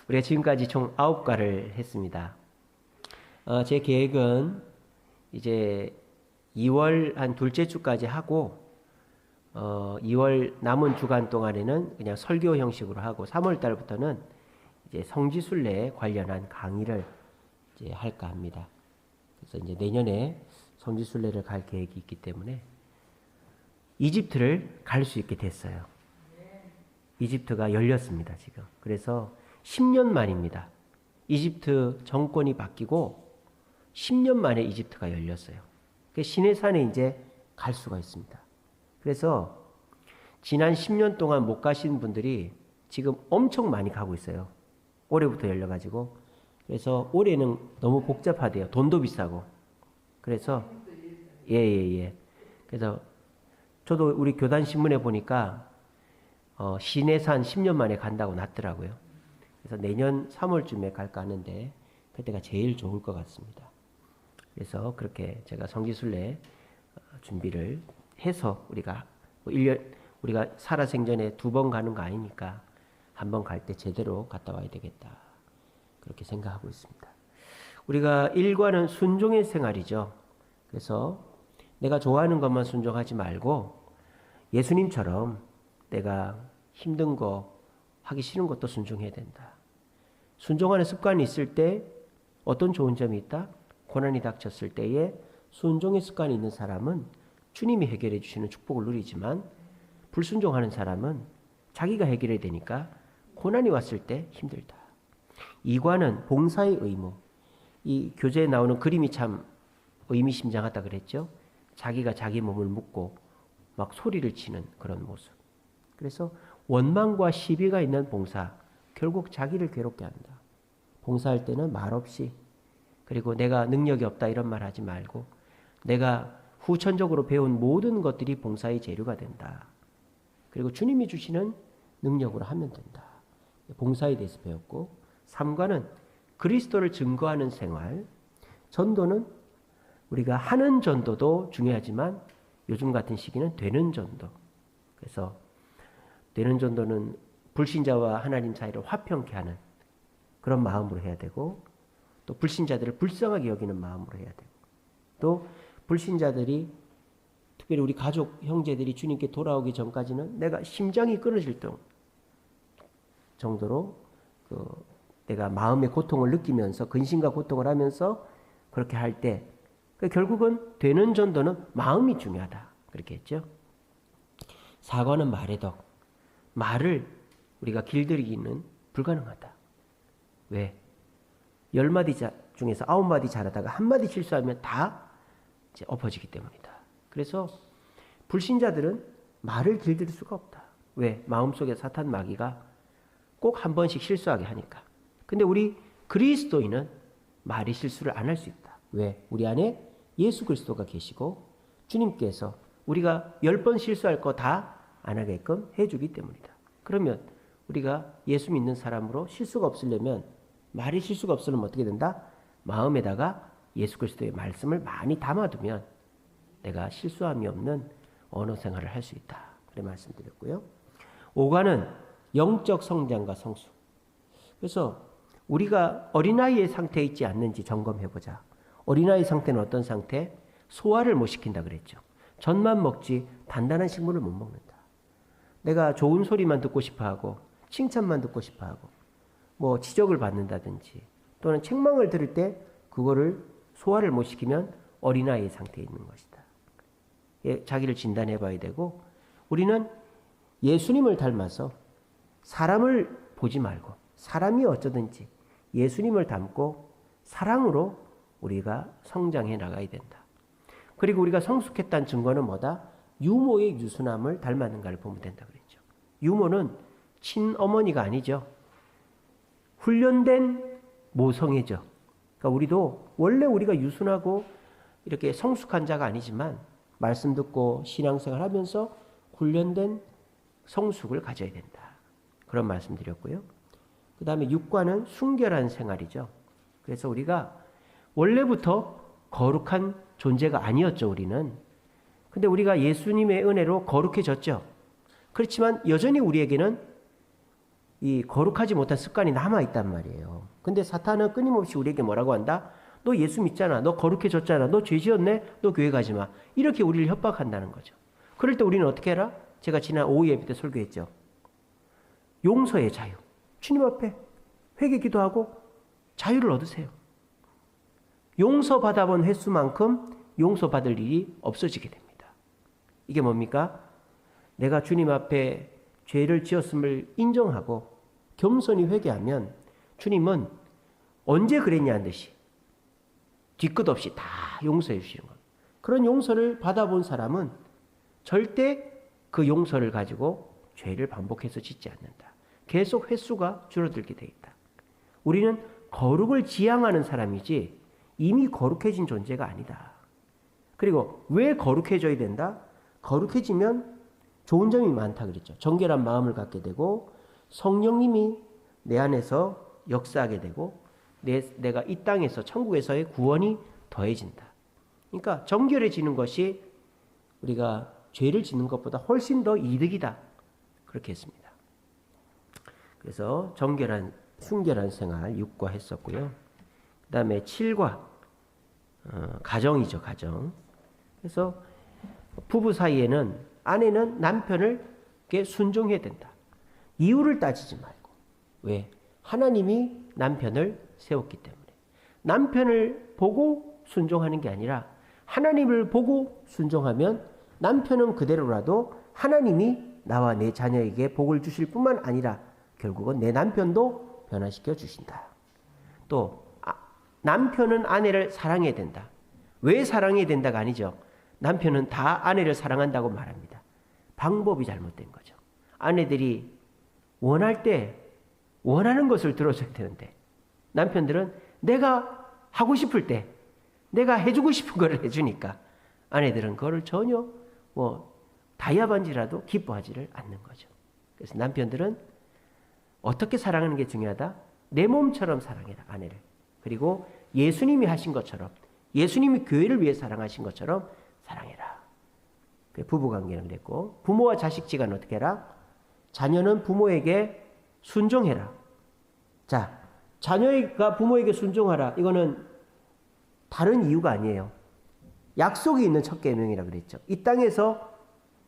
우리가 지금까지 총 9과를 했습니다. 제 계획은 이제 2월 한 둘째 주까지 하고 2월 남은 주간 동안에는 그냥 설교 형식으로 하고 3월 달부터는 이제 성지순례에 관련한 강의를 이제 할까 합니다. 그래서 이제 내년에 성지순례를 갈 계획이 있기 때문에 이집트를 갈 수 있게 됐어요. 이집트가 열렸습니다, 지금. 그래서 10년 만입니다. 이집트 정권이 바뀌고 10년 만에 이집트가 열렸어요. 시내산에 이제 갈 수가 있습니다. 그래서 지난 10년 동안 못 가신 분들이 지금 엄청 많이 가고 있어요. 올해부터 열려가지고. 그래서 올해는 너무 복잡하대요. 돈도 비싸고. 그래서 그래서 저도 우리 교단 신문에 보니까 시내산 10년 만에 간다고 났더라고요. 그래서 내년 3월쯤에 갈까 하는데 그때가 제일 좋을 것 같습니다. 그래서 그렇게 제가 성지순례 준비를 해서 우리가 1년 우리가 살아생전에 2번 가는 거 아니니까 한 번 갈 때 제대로 갔다 와야 되겠다. 그렇게 생각하고 있습니다. 우리가 1과는 순종의 생활이죠. 그래서 내가 좋아하는 것만 순종하지 말고 예수님처럼 내가 힘든 거 하기 싫은 것도 순종해야 된다. 순종하는 습관이 있을 때 어떤 좋은 점이 있다? 고난이 닥쳤을 때에 순종의 습관이 있는 사람은 주님이 해결해 주시는 축복을 누리지만 불순종하는 사람은 자기가 해결해야 되니까 고난이 왔을 때 힘들다. 2과는 봉사의 의무. 이 교재에 나오는 그림이 참 의미심장하다 그랬죠. 자기가 자기 몸을 묶고 막 소리를 치는 그런 모습. 그래서 원망과 시비가 있는 봉사, 결국 자기를 괴롭게 한다. 봉사할 때는 말없이, 그리고 내가 능력이 없다 이런 말 하지 말고 내가 후천적으로 배운 모든 것들이 봉사의 재료가 된다. 그리고 주님이 주시는 능력으로 하면 된다. 봉사에 대해서 배웠고, 3과는 그리스도를 증거하는 생활. 전도는 우리가 하는 전도도 중요하지만 요즘 같은 시기는 되는 전도. 그래서 되는 전도는 불신자와 하나님 사이를 화평케 하는 그런 마음으로 해야 되고, 또 불신자들을 불쌍하게 여기는 마음으로 해야 되고, 또 불신자들이 특별히 우리 가족 형제들이 주님께 돌아오기 전까지는 내가 심장이 끊어질 정도로 내가 마음의 고통을 느끼면서 근심과 고통을 하면서 그렇게 할 때 결국은 되는 전도는 마음이 중요하다. 그렇게 했죠. 4과는 말의 덕. 말을 우리가 길들이기는 불가능하다. 왜? 10마디 중에서 9마디 잘하다가 1마디 실수하면 다 이제 엎어지기 때문이다. 그래서 불신자들은 말을 길들일 수가 없다. 왜? 마음속에 사탄 마귀가 꼭 한 번씩 실수하게 하니까. 근데 우리 그리스도인은 말이 실수를 안 할 수 있다. 왜? 우리 안에 예수 그리스도가 계시고 주님께서 우리가 10번 실수할 거 다 안 하게끔 해주기 때문이다. 그러면 우리가 예수 믿는 사람으로 실수가 없으려면, 말이 실수가 없으면 어떻게 된다? 마음에다가 예수 그리스도의 말씀을 많이 담아두면 내가 실수함이 없는 언어 생활을 할 수 있다. 그래 말씀드렸고요. 5과는 영적 성장과 성숙. 그래서 우리가 어린아이의 상태에 있지 않는지 점검해보자. 어린아이 상태는 어떤 상태? 소화를 못 시킨다 그랬죠. 젖만 먹지 단단한 식물을 못 먹는다. 내가 좋은 소리만 듣고 싶어하고 칭찬만 듣고 싶어하고 뭐 지적을 받는다든지 또는 책망을 들을 때 그거를 소화를 못 시키면 어린아이의 상태에 있는 것이다. 자기를 진단해 봐야 되고, 우리는 예수님을 닮아서 사람을 보지 말고 사람이 어쩌든지 예수님을 닮고 사랑으로 우리가 성장해 나가야 된다. 그리고 우리가 성숙했다는 증거는 뭐다? 유모의 유순함을 닮았는가를 보면 된다 그랬죠. 유모는 친어머니가 아니죠. 훈련된 모성애죠. 그러니까 우리도 원래 우리가 유순하고 이렇게 성숙한 자가 아니지만 말씀 듣고 신앙생활 하면서 훈련된 성숙을 가져야 된다. 그런 말씀 드렸고요. 그 다음에 6과는 순결한 생활이죠. 그래서 우리가 원래부터 거룩한 존재가 아니었죠, 우리는. 근데 우리가 예수님의 은혜로 거룩해졌죠. 그렇지만 여전히 우리에게는 이 거룩하지 못한 습관이 남아있단 말이에요. 근데 사탄은 끊임없이 우리에게 뭐라고 한다? 너 예수 믿잖아. 너 거룩해졌잖아. 너 죄 지었네? 너 교회 가지 마. 이렇게 우리를 협박한다는 거죠. 그럴 때 우리는 어떻게 해라? 제가 지난 오후 예배 때 설교했죠. 용서의 자유. 주님 앞에 회개 기도하고 자유를 얻으세요. 용서받아본 횟수만큼 용서받을 일이 없어지게 됩니다. 이게 뭡니까? 내가 주님 앞에 죄를 지었음을 인정하고 겸손히 회개하면 주님은 언제 그랬냐는 듯이 뒤끝 없이 다 용서해 주시는 겁니다. 그런 용서를 받아본 사람은 절대 그 용서를 가지고 죄를 반복해서 짓지 않는다. 계속 횟수가 줄어들게 돼 있다. 우리는 거룩을 지향하는 사람이지 이미 거룩해진 존재가 아니다. 그리고 왜 거룩해져야 된다? 거룩해지면 좋은 점이 많다 그랬죠. 정결한 마음을 갖게 되고 성령님이 내 안에서 역사하게 되고 내가 이 땅에서 천국에서의 구원이 더해진다. 그러니까 정결해지는 것이 우리가 죄를 짓는 것보다 훨씬 더 이득이다. 그렇게 했습니다. 그래서 정결한 순결한 생활 6과 했었고요. 그 다음에 7과 가정이죠. 가정. 그래서 부부 사이에는 아내는 남편에게 순종해야 된다. 이유를 따지지 말고. 왜? 하나님이 남편을 세웠기 때문에. 남편을 보고 순종하는 게 아니라 하나님을 보고 순종하면 남편은 그대로라도 하나님이 나와 내 자녀에게 복을 주실 뿐만 아니라 결국은 내 남편도 변화시켜 주신다. 또 남편은 아내를 사랑해야 된다. 왜 사랑해야 된다가 아니죠. 남편은 다 아내를 사랑한다고 말합니다. 방법이 잘못된 거죠. 아내들이 원할 때 원하는 것을 들어줘야 되는데 남편들은 내가 하고 싶을 때 내가 해주고 싶은 걸 해주니까 아내들은 그거를 전혀 다이아 반지라도 기뻐하지를 않는 거죠. 그래서 남편들은 어떻게 사랑하는 게 중요하다? 내 몸처럼 사랑해라, 아내를. 그리고 예수님이 하신 것처럼, 예수님이 교회를 위해 사랑하신 것처럼 사랑해라. 부부관계는 그랬고, 부모와 자식 지간 어떻게 해라? 자녀는 부모에게 순종해라. 자, 자녀가 부모에게 순종하라. 이거는 다른 이유가 아니에요. 약속이 있는 첫 계명이라 그랬죠. 이 땅에서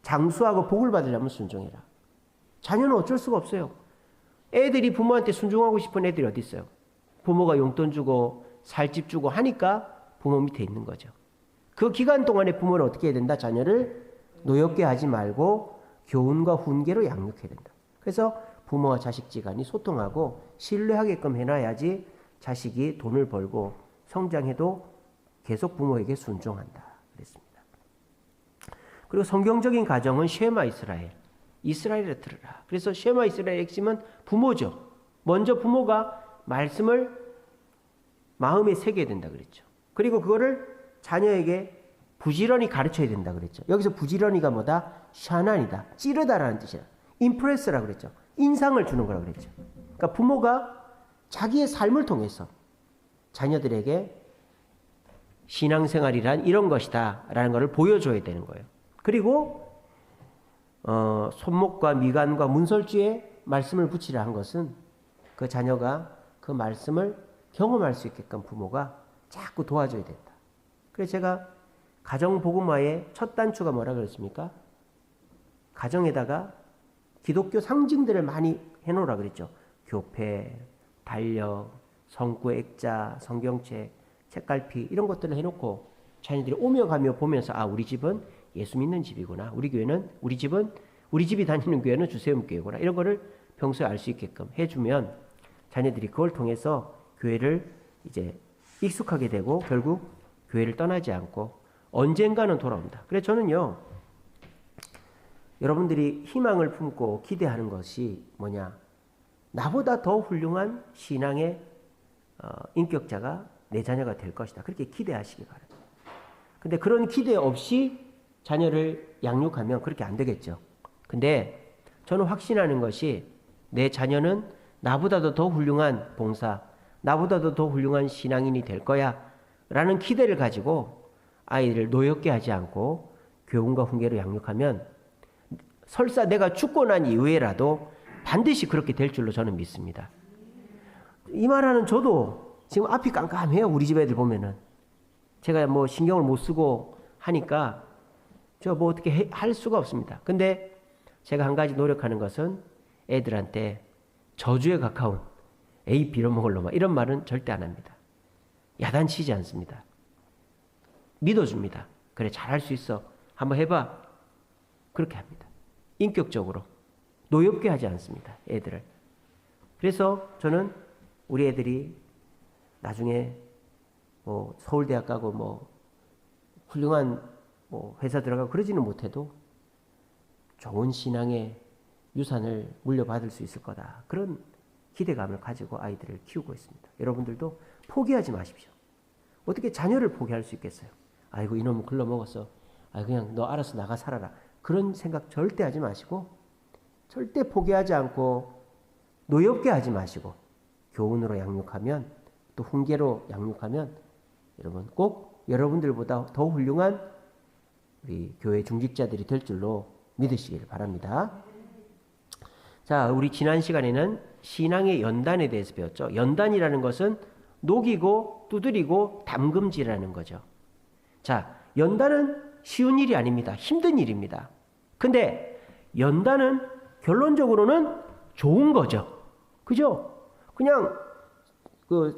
장수하고 복을 받으려면 순종해라. 자녀는 어쩔 수가 없어요. 애들이 부모한테 순종하고 싶은 애들이 어디 있어요? 부모가 용돈 주고 살집 주고 하니까 부모 밑에 있는 거죠. 그 기간 동안에 부모는 어떻게 해야 된다? 자녀를 노엽게 하지 말고 교훈과 훈계로 양육해야 된다. 그래서 부모와 자식지간이 소통하고 신뢰하게끔 해놔야지 자식이 돈을 벌고 성장해도 계속 부모에게 순종한다. 그랬습니다. 그리고 성경적인 가정은 쉐마 이스라엘. 이스라엘을 들으라. 그래서 쉐마 이스라엘의 핵심은 부모죠. 먼저 부모가 말씀을 마음에 새겨야 된다 그랬죠. 그리고 그거를 자녀에게 부지런히 가르쳐야 된다 그랬죠. 여기서 부지런히가 뭐다? 샤난이다. 찌르다라는 뜻이야. 임프레스라 그랬죠. 인상을 주는 거라고 그랬죠. 그러니까 부모가 자기의 삶을 통해서 자녀들에게 신앙생활이란 이런 것이다 라는 것을 보여줘야 되는 거예요. 그리고 손목과 미간과 문설주에 말씀을 붙이라 한 것은 그 자녀가 그 말씀을 경험할 수 있게끔 부모가 자꾸 도와줘야 된다. 그래서 제가 가정복음화의 첫 단추가 뭐라 그랬습니까? 가정에다가 기독교 상징들을 많이 해놓으라 그랬죠. 교패, 달력, 성구 액자, 성경책, 책갈피 이런 것들을 해놓고 자녀들이 오며 가며 보면서 우리 집은 예수 믿는 집이구나. 우리 교회는 우리 집이 다니는 교회는 주세움 교회구나. 이런 거를 평소에 알 수 있게끔 해주면 자녀들이 그걸 통해서 교회를 이제 익숙하게 되고 결국 교회를 떠나지 않고 언젠가는 돌아온다. 그래서 저는요, 여러분들이 희망을 품고 기대하는 것이 뭐냐? 나보다 더 훌륭한 신앙의 인격자가 내 자녀가 될 것이다. 그렇게 기대하시기 바랍니다. 근데 그런 기대 없이 자녀를 양육하면 그렇게 안 되겠죠. 근데 저는 확신하는 것이 내 자녀는 나보다도 더 훌륭한 봉사, 나보다도 더 훌륭한 신앙인이 될 거야 라는 기대를 가지고 아이를 노엽게 하지 않고 교훈과 훈계로 양육하면 설사 내가 죽고 난 이후에라도 반드시 그렇게 될 줄로 저는 믿습니다. 이 말하는 저도 지금 앞이 깜깜해요. 우리 집 애들 보면은. 제가 뭐 신경을 못 쓰고 하니까 저 뭐 어떻게 할 수가 없습니다. 근데 제가 한 가지 노력하는 것은 애들한테 저주에 가까운 에이 빌어먹을 놈아 이런 말은 절대 안 합니다. 야단치지 않습니다. 믿어줍니다. 그래 잘할 수 있어. 한번 해봐. 그렇게 합니다. 인격적으로. 노엽게 하지 않습니다. 애들을. 그래서 저는 우리 애들이 나중에 뭐 서울대학 가고 뭐 훌륭한 뭐 회사 들어가고 그러지는 못해도 좋은 신앙의 유산을 물려받을 수 있을 거다. 그런 기대감을 가지고 아이들을 키우고 있습니다. 여러분들도 포기하지 마십시오. 어떻게 자녀를 포기할 수 있겠어요? 아이고 이놈은 글러먹었어. 아 그냥 너 알아서 나가 살아라. 그런 생각 절대 하지 마시고 절대 포기하지 않고 노엽게 하지 마시고 교훈으로 양육하면 또 훈계로 양육하면 여러분 꼭 여러분들보다 더 훌륭한 우리 교회 중직자들이 될 줄로 믿으시길 바랍니다. 자, 우리 지난 시간에는 신앙의 연단에 대해서 배웠죠. 연단이라는 것은 녹이고 두드리고 담금질하는 거죠. 자, 연단은 쉬운 일이 아닙니다. 힘든 일입니다. 근데 연단은 결론적으로는 좋은 거죠. 그죠? 그냥 그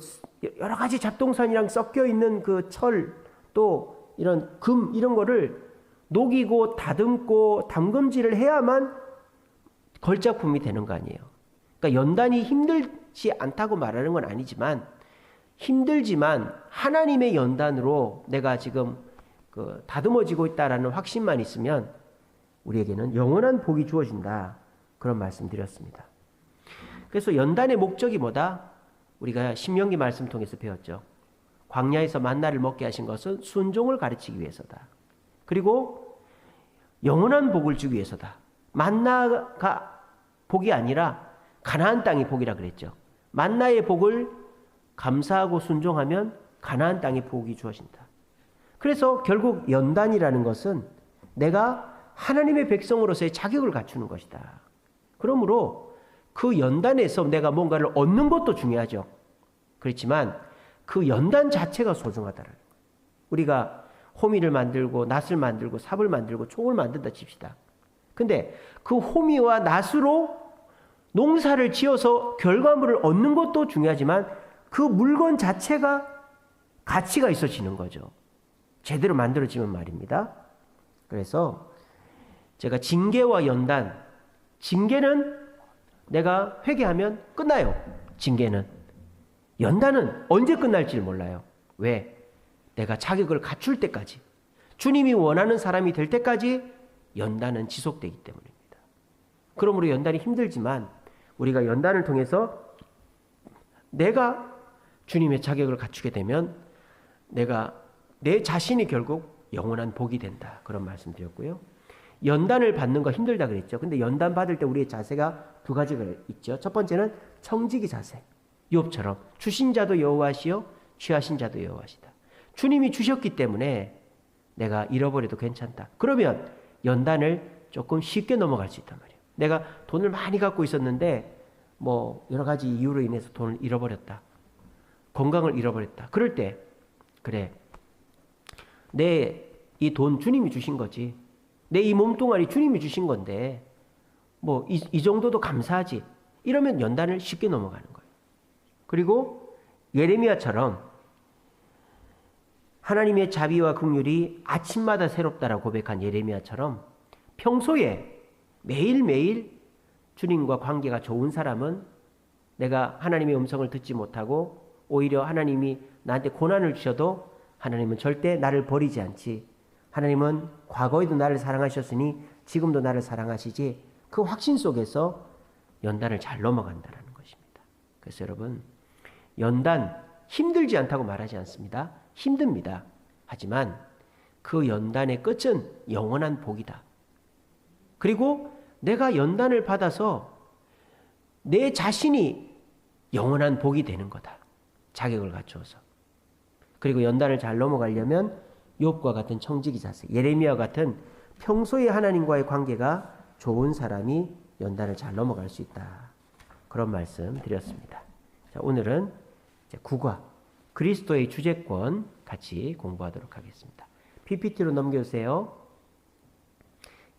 여러 가지 잡동산이랑 섞여 있는 그 철, 또 이런 금 이런 거를 녹이고 다듬고 담금질을 해야만 걸작품이 되는 거 아니에요. 그러니까 연단이 힘들지 않다고 말하는 건 아니지만 힘들지만 하나님의 연단으로 내가 지금 그 다듬어지고 있다라는 확신만 있으면 우리에게는 영원한 복이 주어진다. 그런 말씀드렸습니다. 그래서 연단의 목적이 뭐다? 우리가 신명기 말씀 통해서 배웠죠. 광야에서 만나를 먹게 하신 것은 순종을 가르치기 위해서다. 그리고 영원한 복을 주기 위해서다. 만나가 복이 아니라 가나안 땅이 복이라 그랬죠. 만나의 복을 감사하고 순종하면 가나안 땅의 복이 주어진다. 그래서 결국 연단이라는 것은 내가 하나님의 백성으로서의 자격을 갖추는 것이다. 그러므로 그 연단에서 내가 뭔가를 얻는 것도 중요하죠. 그렇지만 그 연단 자체가 소중하다는 거예요. 우리가 호미를 만들고 낫을 만들고 삽을 만들고 총을 만든다 칩시다. 근데 그 호미와 낫으로 농사를 지어서 결과물을 얻는 것도 중요하지만 그 물건 자체가 가치가 있어지는 거죠. 제대로 만들어지면 말입니다. 그래서 제가 징계와 연단, 징계는 내가 회개하면 끝나요. 징계는. 연단은 언제 끝날지 몰라요. 왜? 내가 자격을 갖출 때까지, 주님이 원하는 사람이 될 때까지 연단은 지속되기 때문입니다. 그러므로 연단이 힘들지만 우리가 연단을 통해서 내가 주님의 자격을 갖추게 되면 내가 내 자신이 결국 영원한 복이 된다. 그런 말씀 드렸고요. 연단을 받는 거 힘들다 그랬죠. 근데 연단 받을 때 우리의 자세가 두 가지가 있죠. 첫 번째는 청지기 자세. 욥처럼 주신 자도 여호와시요 취하신 자도 여호와시다. 주님이 주셨기 때문에 내가 잃어버려도 괜찮다. 그러면 연단을 조금 쉽게 넘어갈 수 있단 말이에요. 내가 돈을 많이 갖고 있었는데 뭐 여러 가지 이유로 인해서 돈을 잃어버렸다. 건강을 잃어버렸다. 그럴 때 그래, 내 이 돈 주님이 주신 거지. 내 이 몸뚱아리 주님이 주신 건데 뭐 이 정도도 감사하지. 이러면 연단을 쉽게 넘어가는 거예요. 그리고 예레미야처럼 하나님의 자비와 긍휼이 아침마다 새롭다라고 고백한 예레미야처럼 평소에 매일매일 주님과 관계가 좋은 사람은 내가 하나님의 음성을 듣지 못하고 오히려 하나님이 나한테 고난을 주셔도 하나님은 절대 나를 버리지 않지. 하나님은 과거에도 나를 사랑하셨으니 지금도 나를 사랑하시지. 그 확신 속에서 연단을 잘 넘어간다는 것입니다. 그래서 여러분, 연단 힘들지 않다고 말하지 않습니다. 힘듭니다. 하지만 그 연단의 끝은 영원한 복이다. 그리고 내가 연단을 받아서 내 자신이 영원한 복이 되는 거다. 자격을 갖추어서. 그리고 연단을 잘 넘어가려면 욥과 같은 청지기 자세, 예레미야 같은 평소에 하나님과의 관계가 좋은 사람이 연단을 잘 넘어갈 수 있다. 그런 말씀 드렸습니다. 자, 오늘은 이제 국화, 그리스도의 주재권 같이 공부하도록 하겠습니다. PPT로 넘겨주세요.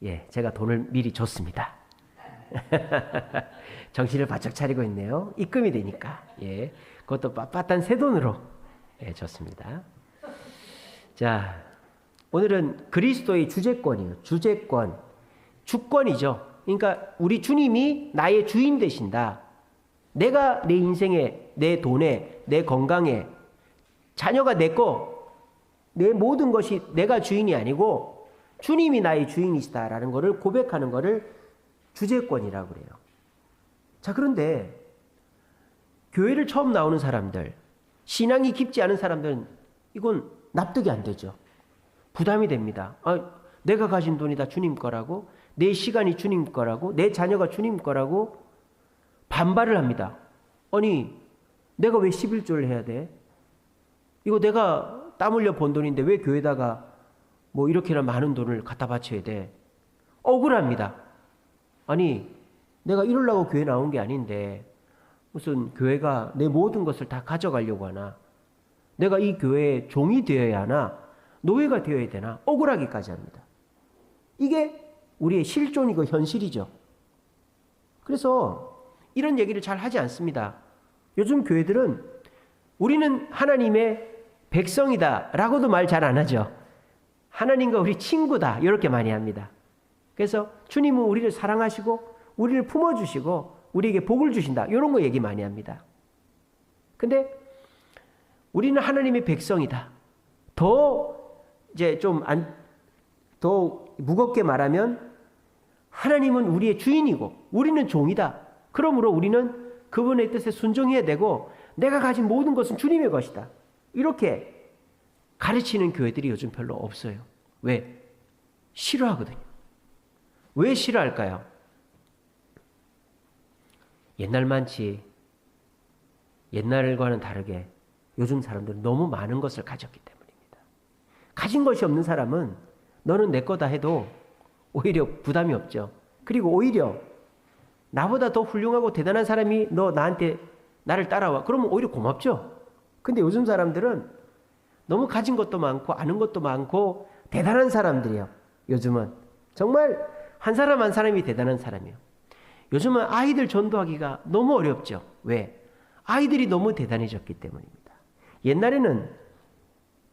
예, 제가 돈을 미리 줬습니다. 정신을 바짝 차리고 있네요. 입금이 되니까. 예, 그것도 빳빳한 새 돈으로 줬습니다. 자, 오늘은 그리스도의 주재권이에요. 주재권, 주권이죠. 그러니까 우리 주님이 나의 주인 되신다. 내가 내 인생에, 내 돈에, 내 건강에, 자녀가 내 거, 내 모든 것이 내가 주인이 아니고 주님이 나의 주인이시다라는 것을 고백하는 것을 주재권이라고 그래요. 자, 그런데 교회를 처음 나오는 사람들, 신앙이 깊지 않은 사람들은 이건 납득이 안 되죠. 부담이 됩니다. 내가 가진 돈이 다 주님 거라고, 내 시간이 주님 거라고, 내 자녀가 주님 거라고 반발을 합니다. 아니, 내가 왜 11조를 해야 돼? 이거 내가 땀 흘려 번 돈인데 왜 교회에다가 뭐 이렇게나 많은 돈을 갖다 바쳐야 돼? 억울합니다. 아니, 내가 이러려고 교회 나온 게 아닌데 무슨 교회가 내 모든 것을 다 가져가려고 하나? 내가 이 교회의 종이 되어야 하나? 노예가 되어야 되나? 억울하기까지 합니다. 이게 우리의 실존이고 현실이죠. 그래서 이런 얘기를 잘 하지 않습니다. 요즘 교회들은 우리는 하나님의 백성이다 라고도 말 잘 안 하죠. 하나님과 우리 친구다 이렇게 많이 합니다. 그래서 주님은 우리를 사랑하시고 우리를 품어주시고 우리에게 복을 주신다 이런 거 얘기 많이 합니다. 근데 우리는 하나님의 백성이다. 더 이제 더 무겁게 말하면 하나님은 우리의 주인이고 우리는 종이다. 그러므로 우리는 그분의 뜻에 순종해야 되고 내가 가진 모든 것은 주님의 것이다. 이렇게 가르치는 교회들이 요즘 별로 없어요. 왜? 싫어하거든요. 왜 싫어할까요? 옛날과는 다르게 요즘 사람들은 너무 많은 것을 가졌기 때문입니다. 가진 것이 없는 사람은 너는 내 거다 해도 오히려 부담이 없죠. 그리고 오히려 나보다 더 훌륭하고 대단한 사람이 나를 따라와. 그러면 오히려 고맙죠. 근데 요즘 사람들은 너무 가진 것도 많고 아는 것도 많고 대단한 사람들이에요. 요즘은 정말 한 사람 한 사람이 대단한 사람이에요. 요즘은 아이들 전도하기가 너무 어렵죠. 왜? 아이들이 너무 대단해졌기 때문입니다. 옛날에는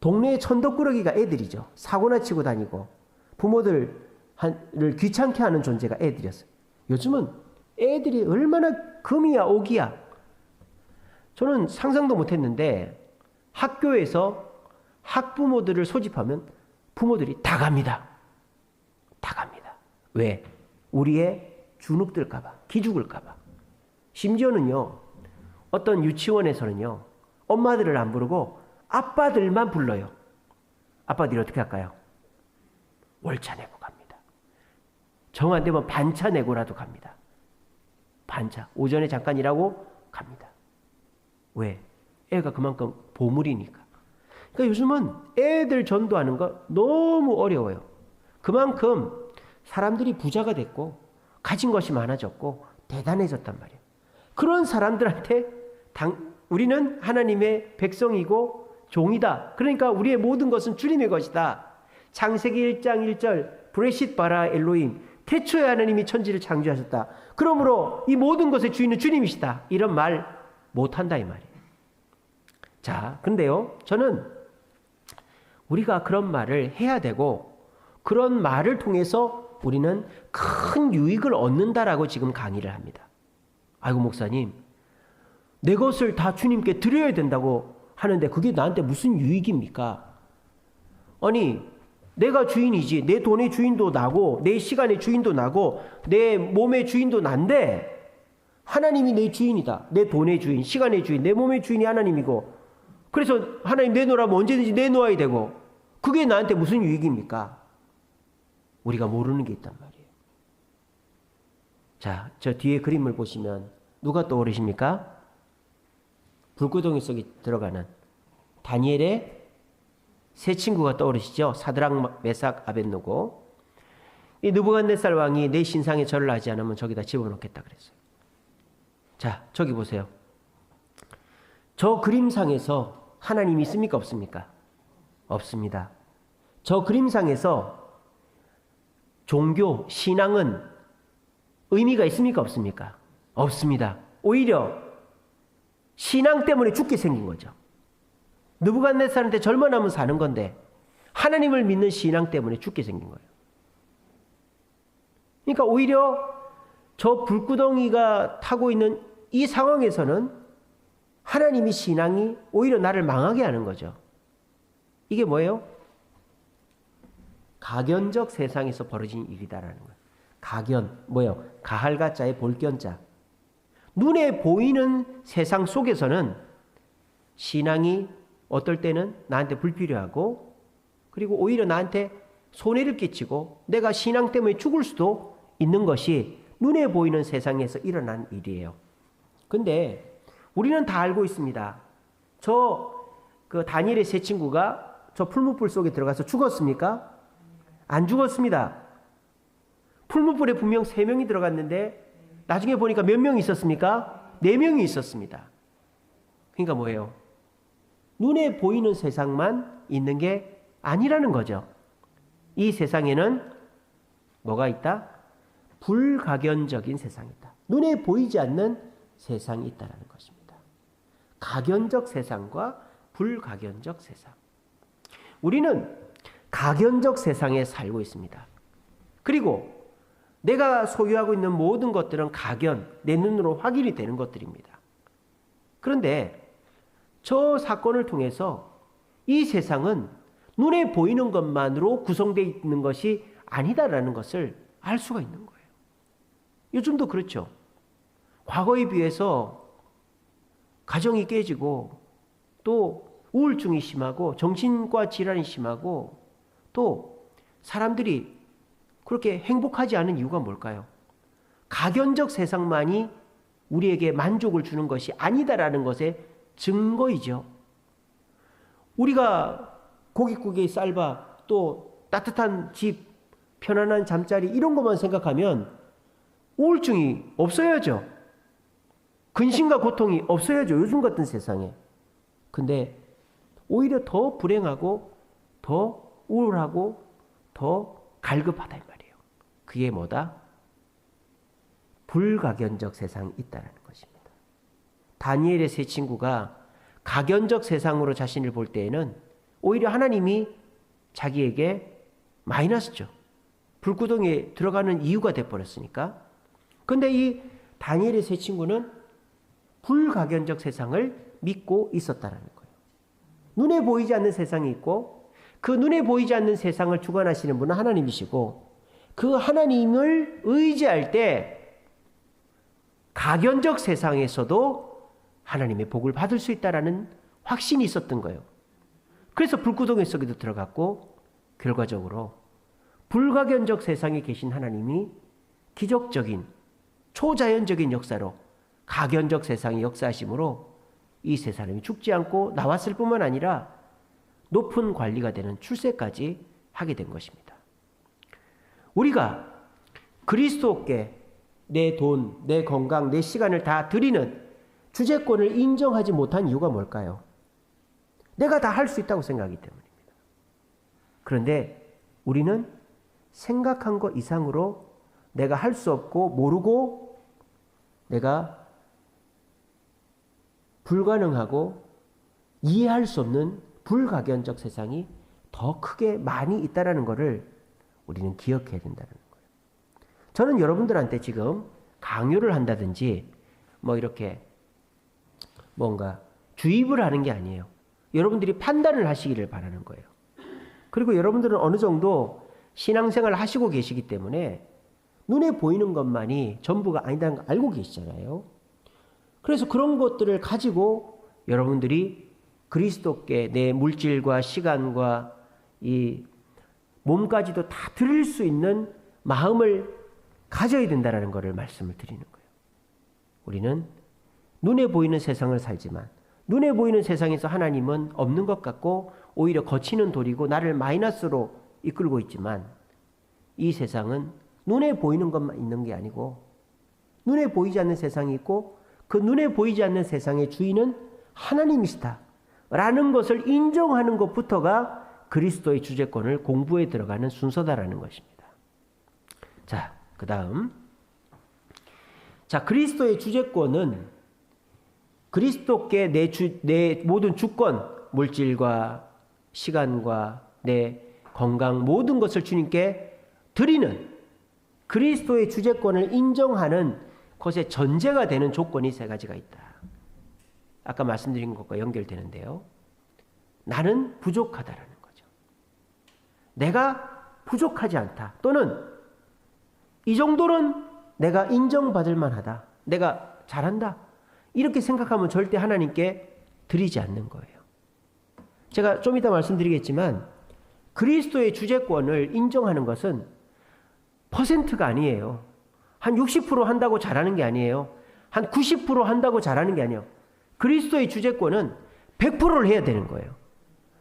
동네에 천덕꾸러기가 애들이죠. 사고나 치고 다니고 부모들을 귀찮게 하는 존재가 애들이었어요. 요즘은 애들이 얼마나 금이야 옥이야. 저는 상상도 못했는데 학교에서 학부모들을 소집하면 부모들이 다 갑니다. 다 갑니다. 왜? 우리의 주눅들까봐, 기죽을까봐. 심지어는요, 어떤 유치원에서는요, 엄마들을 안 부르고 아빠들만 불러요. 아빠들이 어떻게 할까요? 월차 내고 갑니다. 정 안 되면 반차 내고라도 갑니다. 반차. 오전에 잠깐 일하고 갑니다. 왜? 애가 그만큼 보물이니까. 그러니까 요즘은 애들 전도하는 거 너무 어려워요. 그만큼 사람들이 부자가 됐고 가진 것이 많아졌고 대단해졌단 말이에요. 그런 사람들한테 우리는 하나님의 백성이고 종이다. 그러니까 우리의 모든 것은 주님의 것이다. 창세기 1장 1절 브레싯 바라 엘로힘 태초에 하나님이 천지를 창조하셨다. 그러므로 이 모든 것의 주인은 주님이시다. 이런 말 못한다 이 말이에요. 자, 근데요, 저는 우리가 그런 말을 해야 되고 그런 말을 통해서 우리는 큰 유익을 얻는다라고 지금 강의를 합니다. 아이고 목사님, 내 것을 다 주님께 드려야 된다고 하는데 그게 나한테 무슨 유익입니까? 아니, 내가 주인이지. 내 돈의 주인도 나고 내 시간의 주인도 나고 내 몸의 주인도 난데 하나님이 내 주인이다. 내 돈의 주인, 시간의 주인, 내 몸의 주인이 하나님이고 그래서 하나님 내놓으라면 언제든지 내놓아야 되고 그게 나한테 무슨 유익입니까? 우리가 모르는 게 있단 말이에요. 자, 저 뒤에 그림을 보시면 누가 떠오르십니까? 불구덩이 속에 들어가는 다니엘의 세 친구가 떠오르시죠? 사드락, 메삭, 아벳느고. 이 느부갓네살 왕이 내 신상에 절을 하지 않으면 저기다 집어넣겠다 그랬어요. 자, 저기 보세요. 저 그림상에서 하나님이 있습니까? 없습니까? 없습니다. 저 그림상에서 종교, 신앙은 의미가 있습니까? 없습니까? 없습니다. 오히려 신앙 때문에 죽게 생긴 거죠. 느부갓네살한테 절만 사는 건데 하나님을 믿는 신앙 때문에 죽게 생긴 거예요. 그러니까 오히려 저 불구덩이가 타고 있는 이 상황에서는 하나님이 신앙이 오히려 나를 망하게 하는 거죠. 이게 뭐예요? 가견적 세상에서 벌어진 일이다라는 거예요. 가견, 뭐예요? 가할 가자에 볼견자. 눈에 보이는 세상 속에서는 신앙이 어떨 때는 나한테 불필요하고 그리고 오히려 나한테 손해를 끼치고 내가 신앙 때문에 죽을 수도 있는 것이 눈에 보이는 세상에서 일어난 일이에요. 근데 우리는 다 알고 있습니다. 그 다니엘의 세 친구가 저 풀무불 속에 들어가서 죽었습니까? 안 죽었습니다. 풀무불에 분명 3명이 들어갔는데 나중에 보니까 몇 명이 있었습니까? 4명이 있었습니다. 그러니까 뭐예요? 눈에 보이는 세상만 있는 게 아니라는 거죠. 이 세상에는 뭐가 있다? 불가견적인 세상이 있다. 눈에 보이지 않는 세상이 있다는 것입니다. 가견적 세상과 불가견적 세상. 우리는 가견적 세상에 살고 있습니다. 그리고 내가 소유하고 있는 모든 것들은 가견, 내 눈으로 확인이 되는 것들입니다. 그런데 저 사건을 통해서 이 세상은 눈에 보이는 것만으로 구성되어 있는 것이 아니다라는 것을 알 수가 있는 거예요. 요즘도 그렇죠. 과거에 비해서 가정이 깨지고 또 우울증이 심하고 정신과 질환이 심하고 또 사람들이 그렇게 행복하지 않은 이유가 뭘까요? 가견적 세상만이 우리에게 만족을 주는 것이 아니다라는 것의 증거이죠. 우리가 고깃국에 쌀밥, 또 따뜻한 집, 편안한 잠자리 이런 것만 생각하면 우울증이 없어야죠. 근심과 고통이 없어야죠. 요즘 같은 세상에. 근데 오히려 더 불행하고 더 우울하고 더 갈급하다 이 말이에요. 그게 뭐다? 불가견적 세상이 있다는 것입니다. 다니엘의 세 친구가 가견적 세상으로 자신을 볼 때에는 오히려 하나님이 자기에게 마이너스죠. 불구덩이에 들어가는 이유가 돼버렸으니까. 근데 이 다니엘의 세 친구는 불가견적 세상을 믿고 있었다는 거예요. 눈에 보이지 않는 세상이 있고 그 눈에 보이지 않는 세상을 주관하시는 분은 하나님이시고 그 하나님을 의지할 때 가견적 세상에서도 하나님의 복을 받을 수 있다라는 확신이 있었던 거예요. 그래서 불구덩이 속에도 들어갔고 결과적으로 불가견적 세상에 계신 하나님이 기적적인 초자연적인 역사로 가견적 세상의 역사하심으로 이 세 사람이 죽지 않고 나왔을 뿐만 아니라 높은 관리가 되는 출세까지 하게 된 것입니다. 우리가 그리스도께 내 돈, 내 건강, 내 시간을 다 드리는 주재권을 인정하지 못한 이유가 뭘까요? 내가 다 할 수 있다고 생각하기 때문입니다. 그런데 우리는 생각한 것 이상으로 내가 할 수 없고 모르고 내가 불가능하고 이해할 수 없는 불가견적 세상이 더 크게 많이 있다는 것을 우리는 기억해야 된다는 거예요. 저는 여러분들한테 지금 강요를 한다든지 뭐 이렇게 뭔가 주입을 하는 게 아니에요. 여러분들이 판단을 하시기를 바라는 거예요. 그리고 여러분들은 어느 정도 신앙생활을 하시고 계시기 때문에 눈에 보이는 것만이 전부가 아니다는 걸 알고 계시잖아요. 그래서 그런 것들을 가지고 여러분들이 그리스도께 내 물질과 시간과 이 몸까지도 다 드릴 수 있는 마음을 가져야 된다는 것을 말씀을 드리는 거예요. 우리는 눈에 보이는 세상을 살지만 눈에 보이는 세상에서 하나님은 없는 것 같고 오히려 거치는 돌이고 나를 마이너스로 이끌고 있지만 이 세상은 눈에 보이는 것만 있는 게 아니고 눈에 보이지 않는 세상이 있고 그 눈에 보이지 않는 세상의 주인은 하나님이시다 라는 것을 인정하는 것부터가 그리스도의 주재권을 공부에 들어가는 순서다라는 것입니다. 자, 그 다음 그리스도의 주재권은 그리스도께 내 모든 주권, 물질과 시간과 내 건강 모든 것을 주님께 드리는 그리스도의 주재권을 인정하는 것의 전제가 되는 조건이 세 가지가 있다. 아까 말씀드린 것과 연결되는데요. 나는 부족하다라는 거죠. 내가 부족하지 않다. 또는 이 정도는 내가 인정받을 만하다. 내가 잘한다. 이렇게 생각하면 절대 하나님께 드리지 않는 거예요. 제가 좀 이따 말씀드리겠지만 그리스도의 주재권을 인정하는 것은 퍼센트가 아니에요. 한 60% 한다고 잘하는 게 아니에요. 한 90% 한다고 잘하는 게 아니에요. 그리스도의 주재권은 100%를 해야 되는 거예요.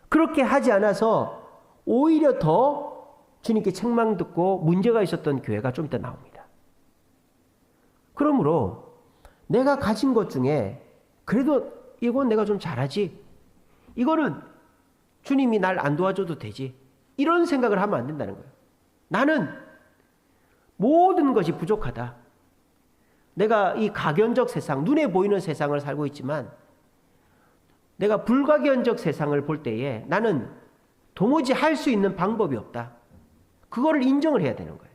그렇게 하지 않아서 오히려 더 주님께 책망 듣고 문제가 있었던 교회가 좀 이따 나옵니다. 그러므로 내가 가진 것 중에 그래도 이건 내가 좀 잘하지. 이거는 주님이 날 안 도와줘도 되지. 이런 생각을 하면 안 된다는 거예요. 나는 모든 것이 부족하다. 내가 이 가견적 세상, 눈에 보이는 세상을 살고 있지만 내가 불가견적 세상을 볼 때에 나는 도무지 할 수 있는 방법이 없다. 그거를 인정을 해야 되는 거예요.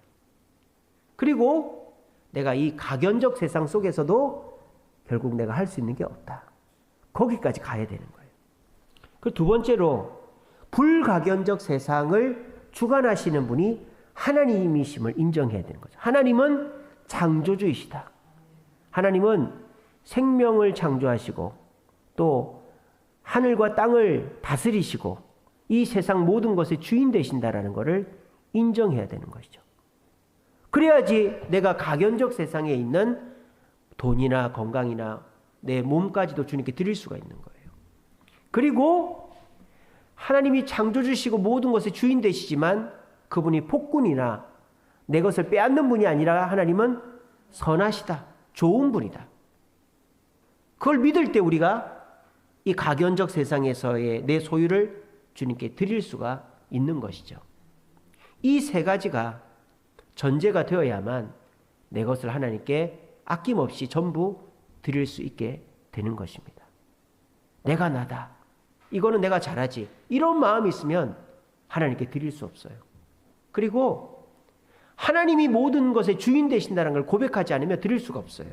그리고 내가 이 가견적 세상 속에서도 결국 내가 할 수 있는 게 없다. 거기까지 가야 되는 거예요. 그 두 번째로 불가견적 세상을 주관하시는 분이 하나님이심을 인정해야 되는 거죠. 하나님은 창조주이시다. 하나님은 생명을 창조하시고 또 하늘과 땅을 다스리시고 이 세상 모든 것의 주인 되신다라는 것을 인정해야 되는 것이죠. 그래야지 내가 가견적 세상에 있는 돈이나 건강이나 내 몸까지도 주님께 드릴 수가 있는 거예요. 그리고 하나님이 창조주시고 모든 것의 주인 되시지만 그분이 폭군이나 내 것을 빼앗는 분이 아니라 하나님은 선하시다. 좋은 분이다. 그걸 믿을 때 우리가 이 가견적 세상에서의 내 소유를 주님께 드릴 수가 있는 것이죠. 이 세 가지가 전제가 되어야만 내 것을 하나님께 아낌없이 전부 드릴 수 있게 되는 것입니다. 내가 나다. 이거는 내가 잘하지. 이런 마음이 있으면 하나님께 드릴 수 없어요. 그리고 하나님이 모든 것의 주인 되신다는 걸 고백하지 않으면 드릴 수가 없어요.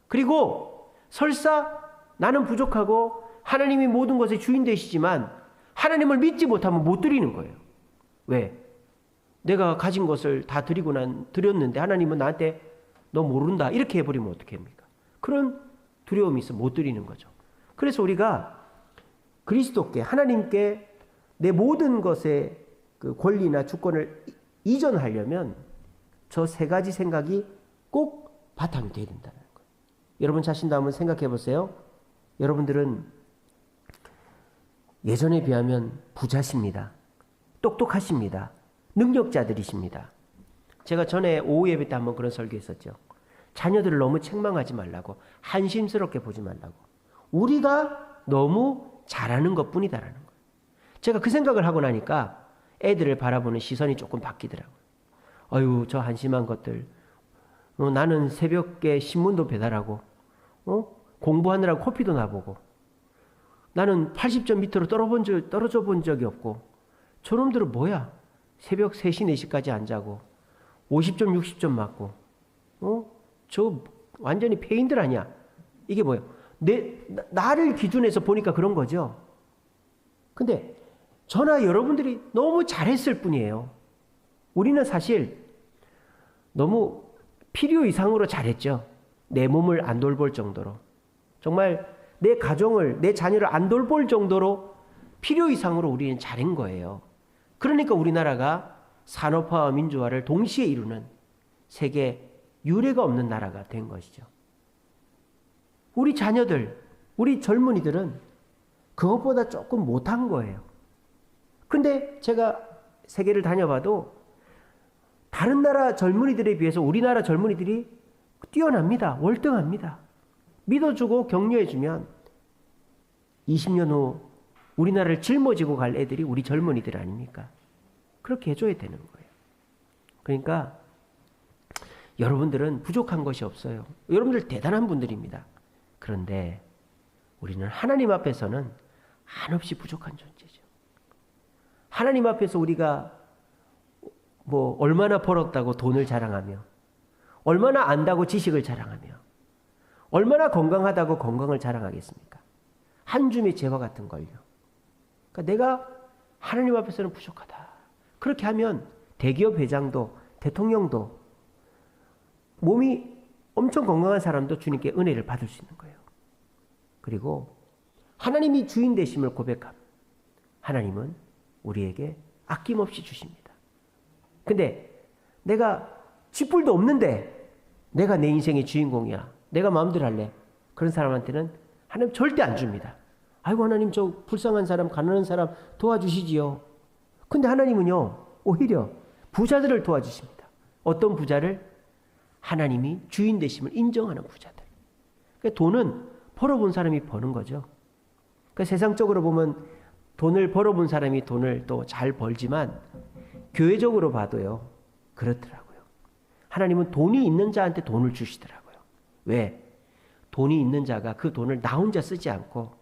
그리고 설사 나는 부족하고 하나님이 모든 것의 주인 되시지만 하나님을 믿지 못하면 못 드리는 거예요. 왜? 내가 가진 것을 다 드렸는데 하나님은 나한테 너 모른다 이렇게 해버리면 어떻게 합니까? 그런 두려움이 있어 못 드리는 거죠. 그래서 우리가 그리스도께 하나님께 내 모든 것의 그 권리나 주권을 이전하려면 저 세 가지 생각이 꼭 바탕이 되어야 된다는 거예요. 여러분 자신도 한번 생각해 보세요. 여러분들은 예전에 비하면 부자십니다. 똑똑하십니다. 능력자들이십니다. 제가 전에 오후 예배 때 한번 그런 설교했었죠. 자녀들을 너무 책망하지 말라고, 한심스럽게 보지 말라고. 우리가 너무 잘하는 것뿐이다라는 거예요. 제가 그 생각을 하고 나니까 애들을 바라보는 시선이 조금 바뀌더라고요. 어휴, 저 한심한 것들. 나는 새벽에 신문도 배달하고, 공부하느라고 코피도 나보고, 나는 80점 밑으로 떨어져 본 적이 없고, 저놈들은 뭐야? 새벽 3시, 4시까지 안 자고, 50점, 60점 맞고, 저 완전히 폐인들 아니야? 이게 뭐예요? 나를 기준해서 보니까 그런 거죠. 근데 저나 여러분들이 너무 잘했을 뿐이에요. 우리는 사실 너무 필요 이상으로 잘했죠. 내 몸을 안 돌볼 정도로. 정말 내 가정을, 내 자녀를 안 돌볼 정도로 필요 이상으로 우리는 잘한 거예요. 그러니까 우리나라가 산업화와 민주화를 동시에 이루는 세계 유례가 없는 나라가 된 것이죠. 우리 자녀들, 우리 젊은이들은 그것보다 조금 못한 거예요. 근데 제가 세계를 다녀봐도 다른 나라 젊은이들에 비해서 우리나라 젊은이들이 뛰어납니다. 월등합니다. 믿어주고 격려해주면 20년 후 우리나라를 짊어지고 갈 애들이 우리 젊은이들 아닙니까? 그렇게 해줘야 되는 거예요. 그러니까 여러분들은 부족한 것이 없어요. 여러분들 대단한 분들입니다. 그런데 우리는 하나님 앞에서는 한없이 부족한 존재죠. 하나님 앞에서 우리가 뭐 얼마나 벌었다고 돈을 자랑하며, 얼마나 안다고 지식을 자랑하며, 얼마나 건강하다고 건강을 자랑하겠습니까? 한 줌의 재와 같은 걸요. 그러니까 내가 하나님 앞에서는 부족하다. 그렇게 하면 대기업 회장도 대통령도 몸이 엄청 건강한 사람도 주님께 은혜를 받을 수 있는 거예요. 그리고 하나님이 주인 되심을 고백함. 하나님은 우리에게 아낌없이 주십니다. 근데 내가 쥐뿔도 없는데 내가 내 인생의 주인공이야. 내가 마음대로 할래. 그런 사람한테는 하나님 절대 안 줍니다. 아이고 하나님 저 불쌍한 사람 가난한 사람 도와주시지요. 근데 하나님은요 오히려 부자들을 도와주십니다. 어떤 부자를? 하나님이 주인 되심을 인정하는 부자들. 그러니까 돈은 벌어본 사람이 버는 거죠. 그러니까 세상적으로 보면 돈을 벌어본 사람이 돈을 또 잘 벌지만 교회적으로 봐도요 그렇더라고요. 하나님은 돈이 있는 자한테 돈을 주시더라고요. 왜? 돈이 있는 자가 그 돈을 나 혼자 쓰지 않고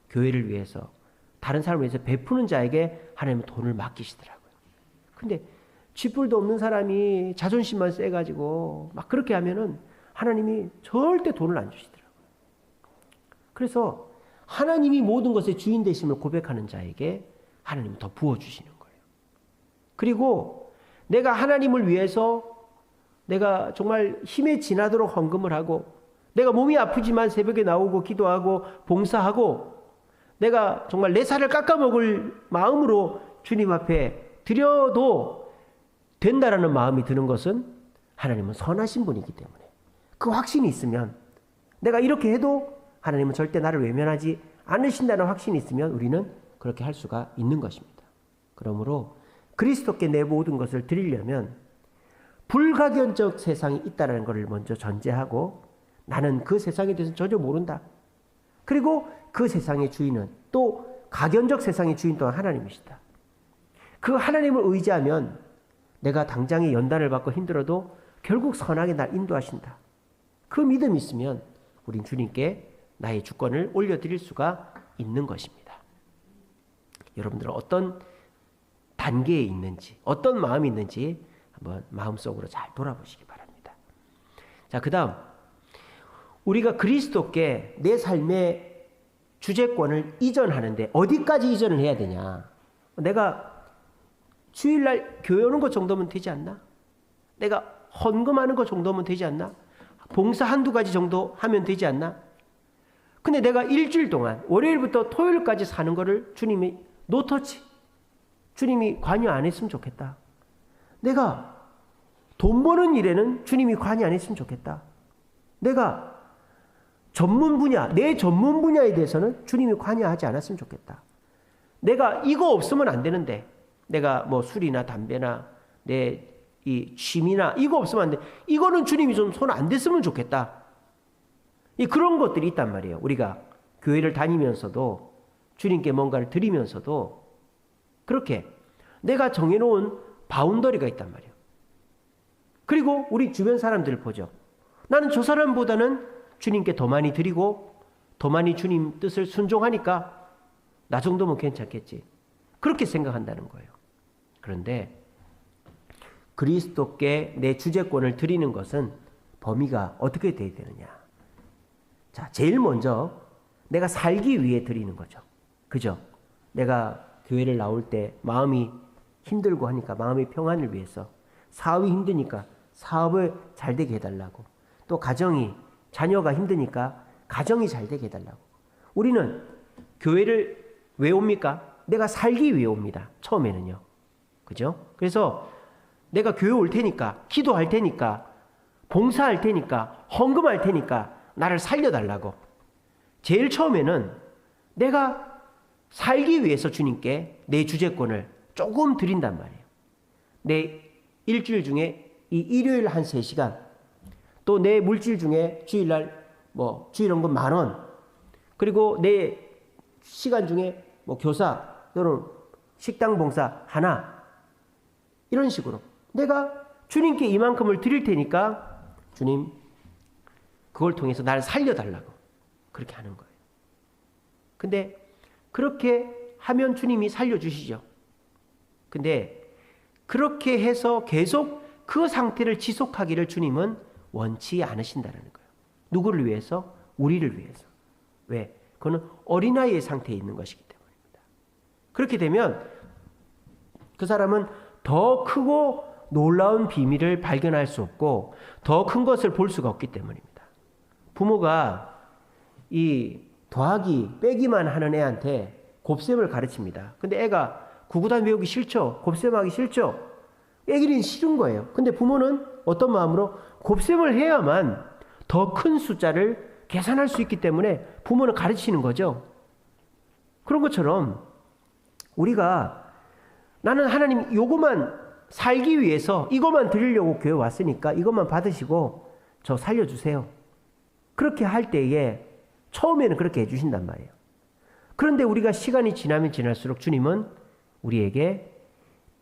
교회를 위해서 다른 사람을 위해서 베푸는 자에게 하나님은 돈을 맡기시더라고요. 근데 쥐뿔도 없는 사람이 자존심만 세가지고 막 그렇게 하면은 하나님이 절대 돈을 안 주시더라고요. 그래서 하나님이 모든 것의 주인 되심을 고백하는 자에게 하나님은 더 부어주시는 거예요. 그리고 내가 하나님을 위해서 내가 정말 힘에 지나도록 헌금을 하고 내가 몸이 아프지만 새벽에 나오고 기도하고 봉사하고 내가 정말 내 살을 깎아먹을 마음으로 주님 앞에 드려도 된다라는 마음이 드는 것은 하나님은 선하신 분이기 때문에 그 확신이 있으면 내가 이렇게 해도 하나님은 절대 나를 외면하지 않으신다는 확신이 있으면 우리는 그렇게 할 수가 있는 것입니다. 그러므로 그리스도께 내 모든 것을 드리려면 불가견적 세상이 있다는 것을 먼저 전제하고 나는 그 세상에 대해서 전혀 모른다. 그리고 그 세상의 주인은 또 가견적 세상의 주인 또한 하나님이시다. 그 하나님을 의지하면 내가 당장에 연단을 받고 힘들어도 결국 선하게 날 인도하신다. 그 믿음이 있으면 우린 주님께 나의 주권을 올려드릴 수가 있는 것입니다. 여러분들은 어떤 단계에 있는지 어떤 마음이 있는지 한번 마음속으로 잘 돌아보시기 바랍니다. 자, 그 다음 우리가 그리스도께 내 삶의 주재권을 이전하는데 어디까지 이전을 해야 되냐? 내가 주일날 교회 오는 것 정도면 되지 않나? 내가 헌금하는 것 정도면 되지 않나? 봉사 한두 가지 정도 하면 되지 않나? 근데 내가 일주일 동안 월요일부터 토요일까지 사는 거를 주님이 노터치, 주님이 관여 안 했으면 좋겠다. 내가 돈 버는 일에는 주님이 관여 안 했으면 좋겠다. 내가 전문 분야, 내 전문 분야에 대해서는 주님이 관여하지 않았으면 좋겠다. 내가 이거 없으면 안 되는데 내가 뭐 술이나 담배나 내 이 취미나 이거 없으면 안 돼. 이거는 주님이 좀 손 안 댔으면 좋겠다. 그런 것들이 있단 말이에요. 우리가 교회를 다니면서도 주님께 뭔가를 드리면서도 그렇게 내가 정해놓은 바운더리가 있단 말이에요. 그리고 우리 주변 사람들을 보죠. 나는 저 사람보다는 주님께 더 많이 드리고 더 많이 주님 뜻을 순종하니까 나 정도면 괜찮겠지. 그렇게 생각한다는 거예요. 그런데 그리스도께 내 주재권을 드리는 것은 범위가 어떻게 돼야 되느냐. 자, 제일 먼저 내가 살기 위해 드리는 거죠. 그죠? 내가 교회를 나올 때 마음이 힘들고 하니까 마음의 평안을 위해서, 사업이 힘드니까 사업을 잘 되게 해달라고, 또 가정이, 자녀가 힘드니까 가정이 잘 되게 해달라고. 우리는 교회를 왜 옵니까? 내가 살기 위해 옵니다. 처음에는요. 그죠? 그래서 내가 교회 올 테니까, 기도할 테니까, 봉사할 테니까, 헌금할 테니까 나를 살려달라고. 제일 처음에는 내가 살기 위해서 주님께 내 주재권을 조금 드린단 말이에요. 내 일주일 중에 이 일요일 한 3시간, 또 내 물질 중에 주일날 주일원금 10,000원, 그리고 내 시간 중에 교사 또는 식당 봉사 하나, 이런 식으로 내가 주님께 이만큼을 드릴 테니까 주님 그걸 통해서 나를 살려달라고 그렇게 하는 거예요. 근데 그렇게 하면 주님이 살려주시죠. 근데 그렇게 해서 계속 그 상태를 지속하기를 주님은 원치 않으신다는 거예요. 누구를 위해서? 우리를 위해서. 왜? 그거는 어린아이의 상태에 있는 것이기 때문입니다. 그렇게 되면 그 사람은 더 크고 놀라운 비밀을 발견할 수 없고 더 큰 것을 볼 수가 없기 때문입니다. 부모가 이 더하기, 빼기만 하는 애한테 곱셈을 가르칩니다. 근데 애가 구구단 외우기 싫죠? 곱셈하기 싫죠? 애기는 싫은 거예요. 근데 부모는 어떤 마음으로 곱셈을 해야만 더 큰 숫자를 계산할 수 있기 때문에 부모는 가르치는 거죠. 그런 것처럼 우리가 나는 하나님 요거만 살기 위해서 이것만 드리려고 교회 왔으니까 이것만 받으시고 저 살려주세요. 그렇게 할 때에 처음에는 그렇게 해주신단 말이에요. 그런데 우리가 시간이 지나면 지날수록 주님은 우리에게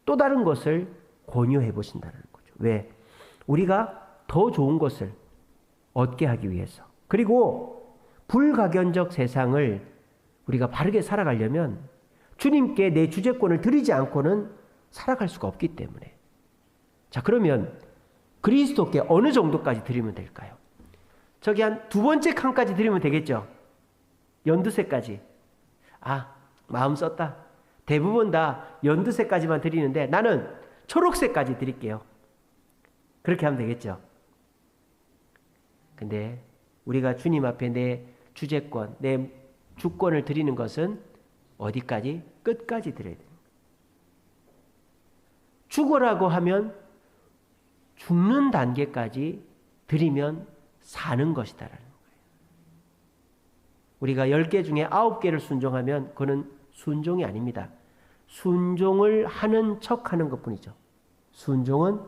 또 다른 것을 권유해 보신다는 거죠. 왜? 우리가 더 좋은 것을 얻게 하기 위해서. 그리고 불가견적 세상을 우리가 바르게 살아가려면 주님께 내 주제권을 드리지 않고는 살아갈 수가 없기 때문에. 자, 그러면 그리스도께 어느 정도까지 드리면 될까요? 저기 한 2번째 칸까지 드리면 되겠죠? 연두색까지. 마음 썼다. 대부분 다 연두색까지만 드리는데 나는 초록색까지 드릴게요. 그렇게 하면 되겠죠? 근데 우리가 주님 앞에 내 주제권, 내 주권을 드리는 것은 어디까지? 끝까지 드려야 돼요. 죽으라고 하면 죽는 단계까지 드리면 사는 것이다라는 거예요. 우리가 10개 중에 9개를 순종하면 그건 순종이 아닙니다. 순종을 하는 척하는 것뿐이죠. 순종은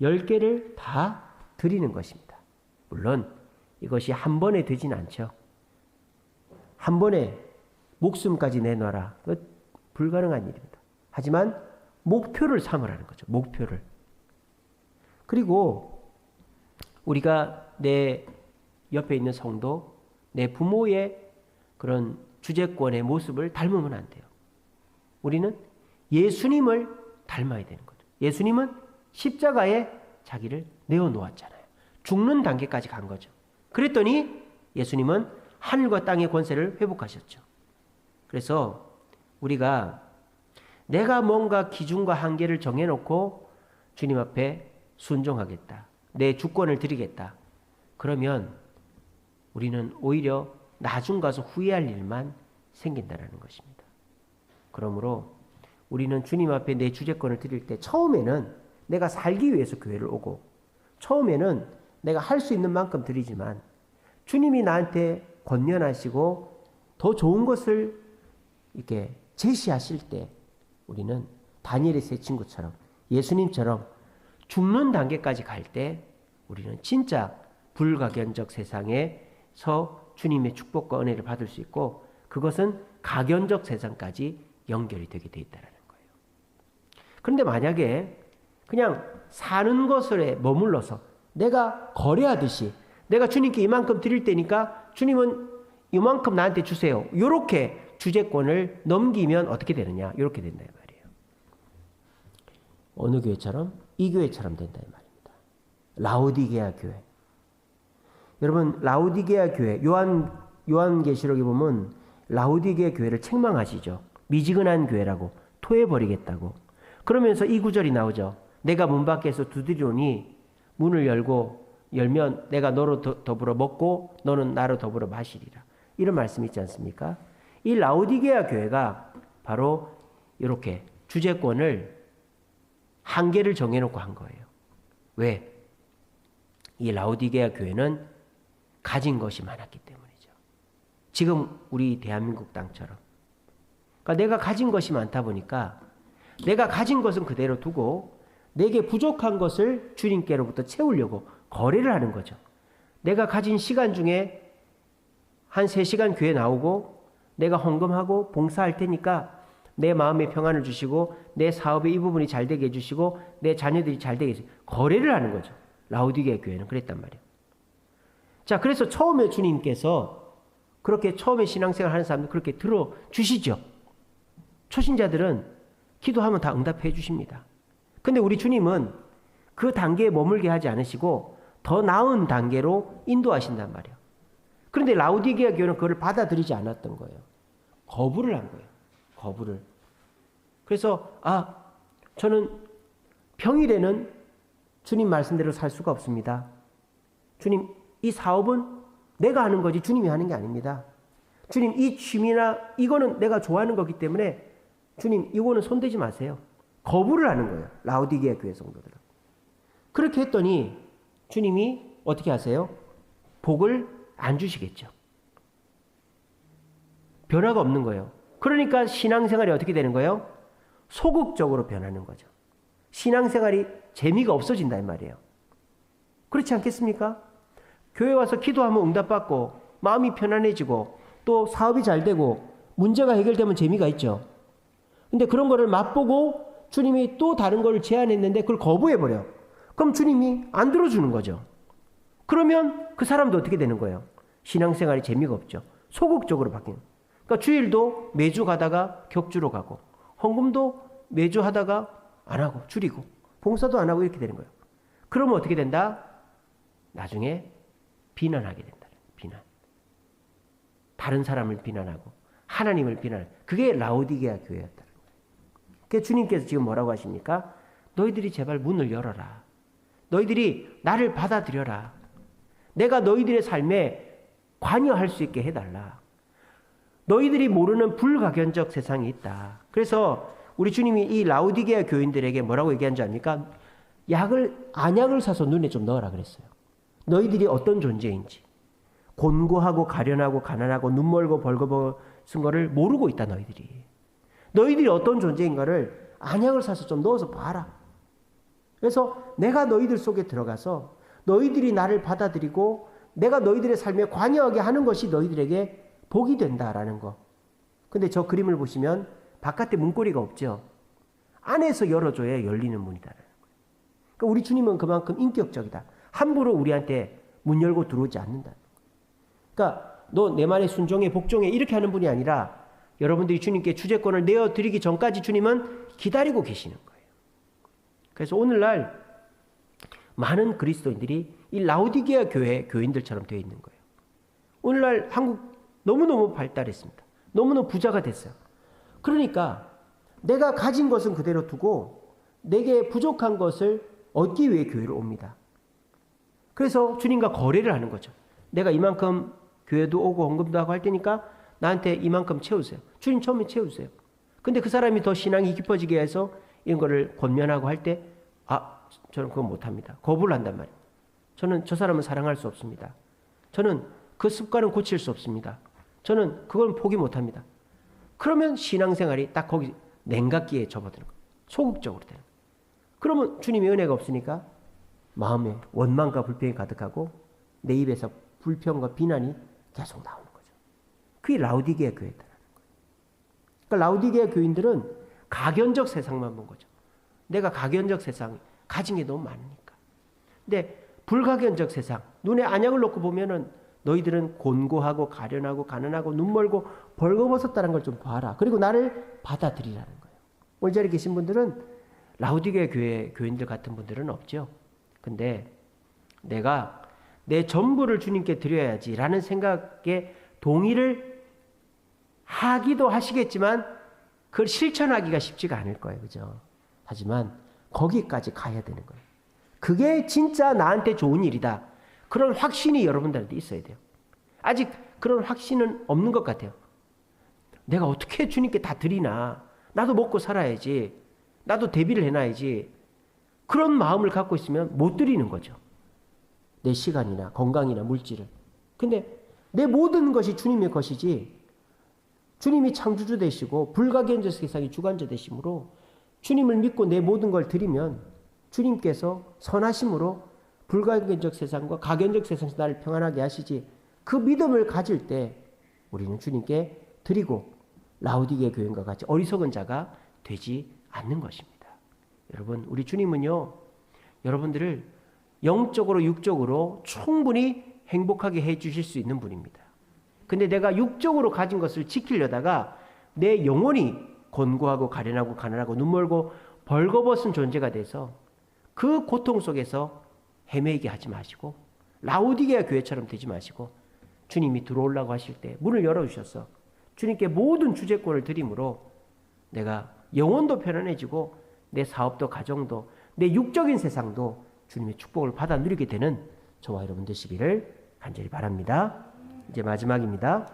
10개를 다 드리는 것입니다. 물론 이것이 한 번에 되진 않죠. 한 번에 목숨까지 내놔라. 불가능한 일입니다. 하지만 목표를 삼으라는 거죠. 목표를. 그리고 우리가 내 옆에 있는 성도, 내 부모의 그런 주제권의 모습을 닮으면 안 돼요. 우리는 예수님을 닮아야 되는 거죠. 예수님은 십자가에 자기를 내어놓았잖아요. 죽는 단계까지 간 거죠. 그랬더니 예수님은 하늘과 땅의 권세를 회복하셨죠. 그래서 우리가 내가 뭔가 기준과 한계를 정해놓고 주님 앞에 순종하겠다. 내 주권을 드리겠다. 그러면 우리는 오히려 나중 가서 후회할 일만 생긴다는 것입니다. 그러므로 우리는 주님 앞에 내 주제권을 드릴 때 처음에는 내가 살기 위해서 교회를 오고 처음에는 내가 할 수 있는 만큼 드리지만 주님이 나한테 권면하시고 더 좋은 것을 이렇게 제시하실 때 우리는 다니엘의 세 친구처럼 예수님처럼 죽는 단계까지 갈 때 우리는 진짜 불가견적 세상에서 주님의 축복과 은혜를 받을 수 있고 그것은 가견적 세상까지 연결이 되게 돼 있다는 거예요. 그런데 만약에 그냥 사는 것에 머물러서 내가 거래하듯이 내가 주님께 이만큼 드릴 테니까 주님은 이만큼 나한테 주세요. 이렇게 주제권을 넘기면 어떻게 되느냐? 이렇게 된다 이 말이에요. 어느 교회처럼? 이 교회처럼 된다 이 말입니다. 라오디게아 교회. 여러분 라오디게아 교회 요한계시록에 보면 라오디게아 교회를 책망하시죠. 미지근한 교회라고 토해버리겠다고. 그러면서 이 구절이 나오죠. 내가 문 밖에서 두드리오니 문을 열면 내가 너로 더불어 먹고 너는 나로 더불어 마시리라. 이런 말씀이 있지 않습니까? 이 라오디게아 교회가 바로 이렇게 주제권을 한계를 정해놓고 한 거예요. 왜? 이 라오디게아 교회는 가진 것이 많았기 때문이죠. 지금 우리 대한민국 땅처럼. 그러니까 내가 가진 것이 많다 보니까 내가 가진 것은 그대로 두고 내게 부족한 것을 주님께로부터 채우려고 거래를 하는 거죠. 내가 가진 시간 중에 한 3시간 교회 나오고 내가 헌금하고 봉사할 테니까 내 마음의 평안을 주시고 내 사업의 이 부분이 잘 되게 해주시고 내 자녀들이 잘 되게 해주시고 거래를 하는 거죠. 라오디게아 교회는 그랬단 말이에요. 자, 그래서 처음에 주님께서 그렇게 처음에 신앙생활 하는 사람들 그렇게 들어주시죠. 초신자들은 기도하면 다 응답해 주십니다. 근데 우리 주님은 그 단계에 머물게 하지 않으시고 더 나은 단계로 인도하신단 말이에요. 그런데 라오디게아 교회는 그걸 받아들이지 않았던 거예요. 거부를 한 거예요. 거부를. 그래서 저는 평일에는 주님 말씀대로 살 수가 없습니다. 주님, 이 사업은 내가 하는 거지 주님이 하는 게 아닙니다. 주님, 이 취미나 이거는 내가 좋아하는 거기 때문에 주님, 이거는 손대지 마세요. 거부를 하는 거예요. 라오디게아 교회 성도들은. 그렇게 했더니 주님이 어떻게 하세요? 복을 안 주시겠죠. 변화가 없는 거예요. 그러니까 신앙생활이 어떻게 되는 거예요? 소극적으로 변하는 거죠. 신앙생활이 재미가 없어진다 이 말이에요. 그렇지 않겠습니까? 교회 와서 기도하면 응답받고 마음이 편안해지고 또 사업이 잘 되고 문제가 해결되면 재미가 있죠. 근데 그런 거를 맛보고 주님이 또 다른 걸 제안했는데 그걸 거부해버려. 그럼 주님이 안 들어주는 거죠. 그러면 그 사람도 어떻게 되는 거예요? 신앙생활이 재미가 없죠. 소극적으로 바뀌는. 그러니까 주일도 매주 가다가 격주로 가고 헌금도 매주 하다가 안 하고 줄이고 봉사도 안 하고 이렇게 되는 거예요. 그러면 어떻게 된다? 나중에 비난하게 된다. 비난. 다른 사람을 비난하고 하나님을 비난하고 그게 라오디게아 교회였다는 거예요. 그래서 주님께서 지금 뭐라고 하십니까? 너희들이 제발 문을 열어라. 너희들이 나를 받아들여라. 내가 너희들의 삶에 관여할 수 있게 해달라. 너희들이 모르는 불가견적 세상이 있다. 그래서 우리 주님이 이 라오디게아 교인들에게 뭐라고 얘기한 줄 압니까? 안약을 사서 눈에 좀 넣어라 그랬어요. 너희들이 어떤 존재인지. 곤고하고 가련하고 가난하고 눈멀고 벌거벗은 거를 모르고 있다 너희들이. 너희들이 어떤 존재인가를 안약을 사서 좀 넣어서 봐라. 그래서 내가 너희들 속에 들어가서 너희들이 나를 받아들이고 내가 너희들의 삶에 관여하게 하는 것이 너희들에게 복이 된다라는 거. 근데 저 그림을 보시면 바깥에 문고리가 없죠. 안에서 열어줘야 열리는 문이다라는 거예요. 그러니까 우리 주님은 그만큼 인격적이다. 함부로 우리한테 문 열고 들어오지 않는다. 그러니까 너 내 말에 순종해 복종해 이렇게 하는 분이 아니라 여러분들이 주님께 주제권을 내어드리기 전까지 주님은 기다리고 계시는 거예요. 그래서 오늘날 많은 그리스도인들이 이 라오디게아 교회 교인들처럼 되어 있는 거예요. 오늘날 한국 너무너무 발달했습니다. 너무너무 부자가 됐어요. 그러니까 내가 가진 것은 그대로 두고 내게 부족한 것을 얻기 위해 교회를 옵니다. 그래서 주님과 거래를 하는 거죠. 내가 이만큼 교회도 오고 헌금도 하고 할 테니까 나한테 이만큼 채우세요. 주님 처음에 채우세요. 근데 그 사람이 더 신앙이 깊어지게 해서 이런 거를 권면하고 할 때 저는 그건 못합니다. 거부를 한단 말이에요. 저는 저 사람은 사랑할 수 없습니다. 저는 그 습관은 고칠 수 없습니다. 저는 그건 포기 못합니다. 그러면 신앙생활이 딱 거기 냉각기에 접어드는 거예요. 소극적으로 되는 거예요. 그러면 주님의 은혜가 없으니까 마음에 원망과 불평이 가득하고 내 입에서 불평과 비난이 계속 나오는 거죠. 그게 라오디게아 교회다라는 거예요. 그러니까 라오디게아 교인들은 가견적 세상만 본 거죠. 내가 가견적 세상 가진 게 너무 많으니까. 근데 불가견적 세상 눈에 안약을 놓고 보면은 너희들은 곤고하고 가련하고 가난하고 눈멀고 벌거벗었다는 걸 좀 봐라. 그리고 나를 받아들이라는 거예요. 오늘 자리에 계신 분들은 라오디게아 교회 교인들 같은 분들은 없죠. 근데 내가 내 전부를 주님께 드려야지라는 생각에 동의를 하기도 하시겠지만 그걸 실천하기가 쉽지가 않을 거예요. 그죠? 하지만 거기까지 가야 되는 거예요. 그게 진짜 나한테 좋은 일이다. 그런 확신이 여러분들한테 있어야 돼요. 아직 그런 확신은 없는 것 같아요. 내가 어떻게 주님께 다 드리나. 나도 먹고 살아야지. 나도 대비를 해놔야지. 그런 마음을 갖고 있으면 못 드리는 거죠. 내 시간이나 건강이나 물질을. 근데 내 모든 것이 주님의 것이지 주님이 창조주 되시고 불가견적 세상이 주관자 되심으로 주님을 믿고 내 모든 걸 드리면 주님께서 선하심으로 불가견적 세상과 가견적 세상에서 나를 평안하게 하시지, 그 믿음을 가질 때 우리는 주님께 드리고 라우디게 교인과 같이 어리석은 자가 되지 않는 것입니다. 여러분, 우리 주님은요, 여러분들을 영적으로 육적으로 충분히 행복하게 해주실 수 있는 분입니다. 근데 내가 육적으로 가진 것을 지키려다가 내 영혼이 곤고하고 가련하고 가난하고 눈멀고 벌거벗은 존재가 돼서 그 고통 속에서 헤매게 하지 마시고 라우디게아 교회처럼 되지 마시고 주님이 들어오려고 하실 때 문을 열어주셔서 주님께 모든 주재권을 드림으로 내가 영혼도 편안해지고 내 사업도 가정도 내 육적인 세상도 주님의 축복을 받아 누리게 되는 저와 여러분 되시기를 간절히 바랍니다. 이제 마지막입니다.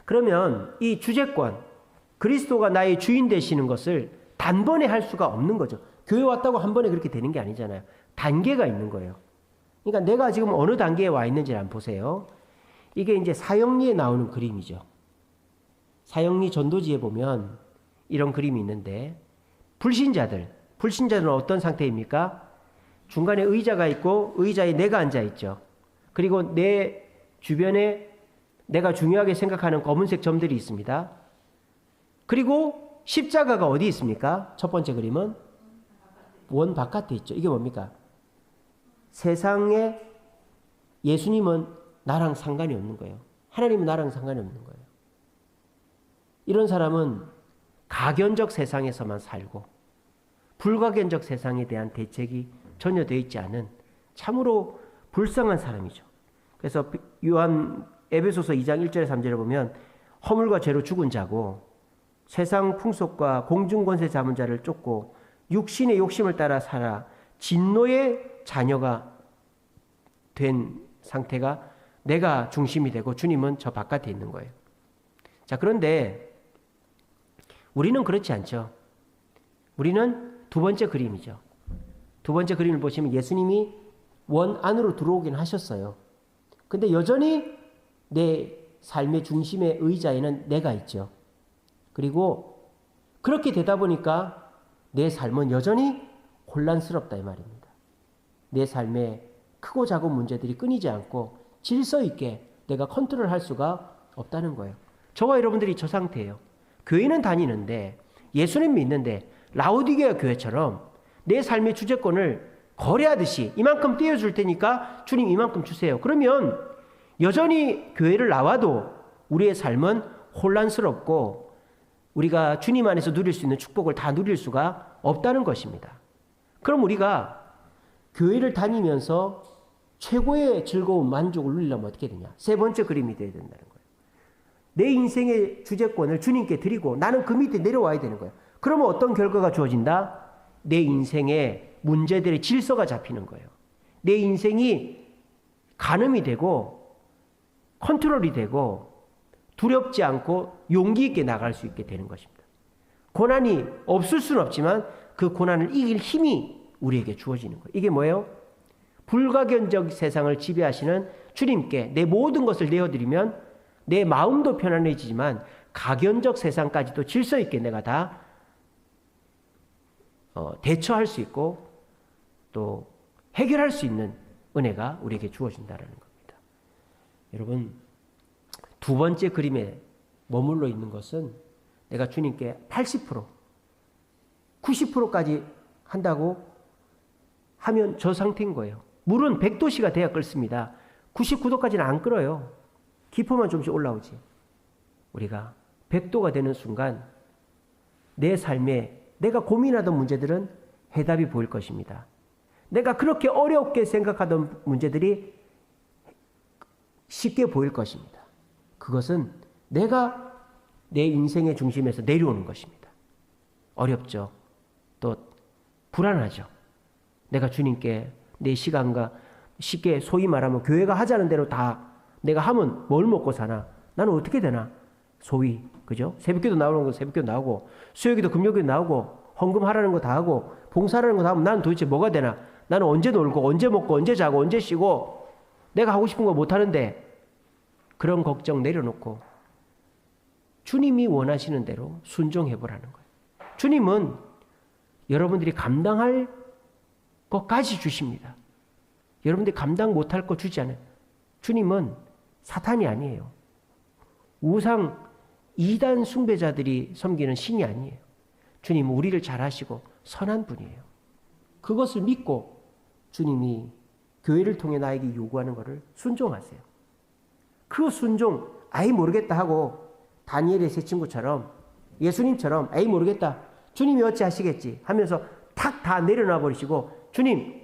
그러면 이 주재권, 그리스도가 나의 주인 되시는 것을 단번에 할 수가 없는 거죠. 교회 왔다고 한 번에 그렇게 되는 게 아니잖아요. 단계가 있는 거예요. 그러니까 내가 지금 어느 단계에 와 있는지를 한번 보세요. 이게 이제 사형리에 나오는 그림이죠. 사형리 전도지에 보면 이런 그림이 있는데, 불신자들은 어떤 상태입니까? 중간에 의자가 있고 의자에 내가 앉아 있죠. 그리고 내 주변에 내가 중요하게 생각하는 검은색 점들이 있습니다. 그리고 십자가가 어디 있습니까? 첫 번째 그림은 원 바깥에 있죠. 이게 뭡니까? 세상에 예수님은 나랑 상관이 없는 거예요. 하나님은 나랑 상관이 없는 거예요. 이런 사람은 가견적 세상에서만 살고 불가견적 세상에 대한 대책이 전혀 되어 있지 않은 참으로 불쌍한 사람이죠. 그래서 요한 에베소서 2장 1절에 3절에 보면 허물과 죄로 죽은 자고 세상 풍속과 공중권세 잡은 자를 쫓고 육신의 욕심을 따라 살아 진노의 자녀가 된 상태가 내가 중심이 되고 주님은 저 바깥에 있는 거예요. 자, 그런데 우리는 그렇지 않죠. 우리는 두 번째 그림이죠. 두 번째 그림을 보시면 예수님이 원 안으로 들어오긴 하셨어요. 근데 여전히 내 삶의 중심의 의자에는 내가 있죠. 그리고 그렇게 되다 보니까 내 삶은 여전히 혼란스럽다 이 말입니다. 내 삶에 크고 작은 문제들이 끊이지 않고 질서 있게 내가 컨트롤할 수가 없다는 거예요. 저와 여러분들이 저 상태예요. 교회는 다니는데 예수님 믿는데 라우디게아 교회처럼 내 삶의 주재권을 거래하듯이 이만큼 떼어줄 테니까 주님 이만큼 주세요. 그러면 여전히 교회를 나와도 우리의 삶은 혼란스럽고 우리가 주님 안에서 누릴 수 있는 축복을 다 누릴 수가 없다는 것입니다. 그럼 우리가 교회를 다니면서 최고의 즐거움, 만족을 누리려면 어떻게 되냐? 세 번째 그림이 되어야 된다는 거예요. 내 인생의 주재권을 주님께 드리고 나는 그 밑에 내려와야 되는 거예요. 그러면 어떤 결과가 주어진다? 내 인생의 문제들의 질서가 잡히는 거예요. 내 인생이 가늠이 되고 컨트롤이 되고 두렵지 않고 용기 있게 나갈 수 있게 되는 것입니다. 고난이 없을 수는 없지만 그 고난을 이길 힘이 우리에게 주어지는 거예요. 이게 뭐예요? 불가견적 세상을 지배하시는 주님께 내 모든 것을 내어드리면 내 마음도 편안해지지만 가견적 세상까지도 질서 있게 내가 다 대처할 수 있고 또 해결할 수 있는 은혜가 우리에게 주어진다는 겁니다. 여러분, 두 번째 그림에 머물러 있는 것은 내가 주님께 80%, 90%까지 한다고 하면 저 상태인 거예요. 물은 100도씨가 돼야 끓습니다. 99도까지는 안 끓어요. 기포만 좀씩 올라오지. 우리가 100도가 되는 순간 내 삶에 내가 고민하던 문제들은 해답이 보일 것입니다. 내가 그렇게 어렵게 생각하던 문제들이 쉽게 보일 것입니다. 그것은 내가 내 인생의 중심에서 내려오는 것입니다. 어렵죠. 또 불안하죠. 내가 주님께 내 시간과 쉽게 소위 말하면 교회가 하자는 대로 다 내가 하면 뭘 먹고 사나? 나는 어떻게 되나? 소위, 그죠? 새벽기도 나오는 거 새벽기도 나오고 수요기도 금요기도 나오고 헌금하라는 거 다 하고 봉사하라는 거 다 하면 나는 도대체 뭐가 되나? 나는 언제 놀고 언제 먹고 언제 자고 언제 쉬고 내가 하고 싶은 거 못 하는데 그런 걱정 내려놓고 주님이 원하시는 대로 순종해보라는 거예요. 주님은 여러분들이 감당할 것까지 주십니다. 여러분들이 감당 못할 거 주지 않아요. 주님은 사탄이 아니에요. 우상 이단 숭배자들이 섬기는 신이 아니에요. 주님은 우리를 잘 아시고 선한 분이에요. 그것을 믿고 주님이 교회를 통해 나에게 요구하는 것을 순종하세요. 그 순종, 아이 모르겠다 하고 다니엘의 세 친구처럼 예수님처럼 아이 모르겠다. 주님이 어찌 하시겠지 하면서 탁 다 내려놔 버리시고 주님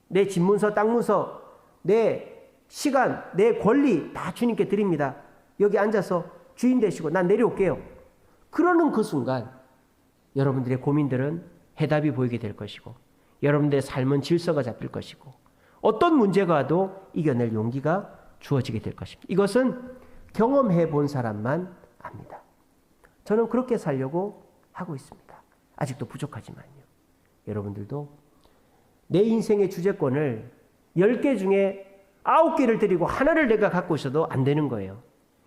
내 집문서 땅문서 내 시간 내 권리 다 주님께 드립니다. 여기 앉아서 주인 되시고 난 내려올게요. 그러는 그 순간 여러분들의 고민들은 해답이 보이게 될 것이고 여러분들의 삶은 질서가 잡힐 것이고 어떤 문제가 와도 이겨낼 용기가 주어지게 될 것입니다. 이것은 경험해 본 사람만 압니다. 저는 그렇게 살려고 하고 있습니다. 아직도 부족하지만요. 여러분들도 내 인생의 주제권을 10개 중에 9개를 드리고 하나를 내가 갖고 있어도 안 되는 거예요.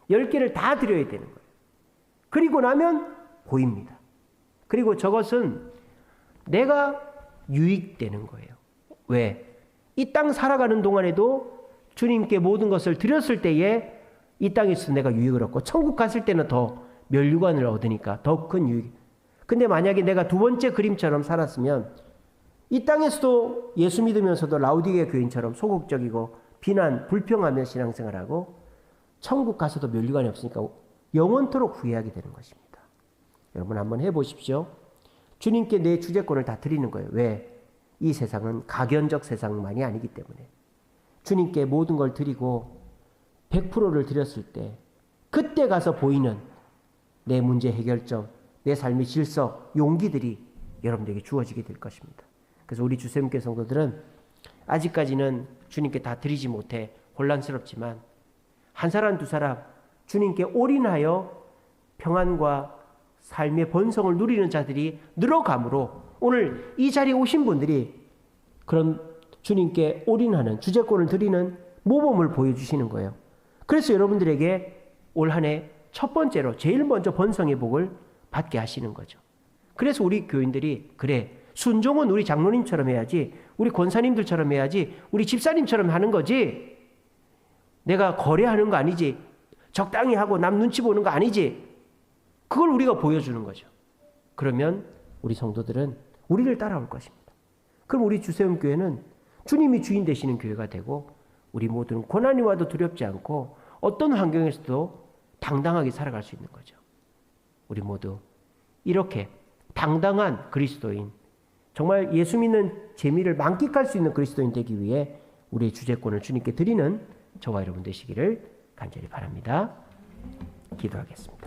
10개를 다 드려야 되는 거예요. 그리고 나면 보입니다. 그리고 저것은 내가 유익되는 거예요. 왜? 이 땅 살아가는 동안에도 주님께 모든 것을 드렸을 때에 이 땅에서 내가 유익을 얻고 천국 갔을 때는 더 면류관을 얻으니까 더 큰 유익. 근데 만약에 내가 두 번째 그림처럼 살았으면 이 땅에서도 예수 믿으면서도 라우디게 교인처럼 소극적이고 비난, 불평하며 신앙생활하고 천국 가서도 면류관이 없으니까 영원토록 후회하게 되는 것입니다. 여러분 한번 해보십시오. 주님께 내 주제권을 다 드리는 거예요. 왜? 이 세상은 가견적 세상만이 아니기 때문에 주님께 모든 걸 드리고 100%를 드렸을 때 그때 가서 보이는 내 문제 해결점, 내 삶의 질서, 용기들이 여러분들에게 주어지게 될 것입니다. 그래서 우리 주세움교회 성도들은 아직까지는 주님께 다 드리지 못해 혼란스럽지만 한 사람 두 사람 주님께 올인하여 평안과 삶의 번성을 누리는 자들이 늘어감으로 오늘 이 자리에 오신 분들이 그런 주님께 올인하는 주제권을 드리는 모범을 보여주시는 거예요. 그래서 여러분들에게 올 한 해 첫 번째로 제일 먼저 번성의 복을 받게 하시는 거죠. 그래서 우리 교인들이 그래 순종은 우리 장로님처럼 해야지 우리 권사님들처럼 해야지 우리 집사님처럼 하는 거지 내가 거래하는 거 아니지 적당히 하고 남 눈치 보는 거 아니지 그걸 우리가 보여주는 거죠. 그러면 우리 성도들은 우리를 따라올 것입니다. 그럼 우리 주세움교회는 주님이 주인 되시는 교회가 되고 우리 모두는 고난이 와도 두렵지 않고 어떤 환경에서도 당당하게 살아갈 수 있는 거죠. 우리 모두 이렇게 당당한 그리스도인 정말 예수 믿는 재미를 만끽할 수 있는 그리스도인 되기 위해 우리의 주제권을 주님께 드리는 저와 여러분 되시기를 간절히 바랍니다. 기도하겠습니다.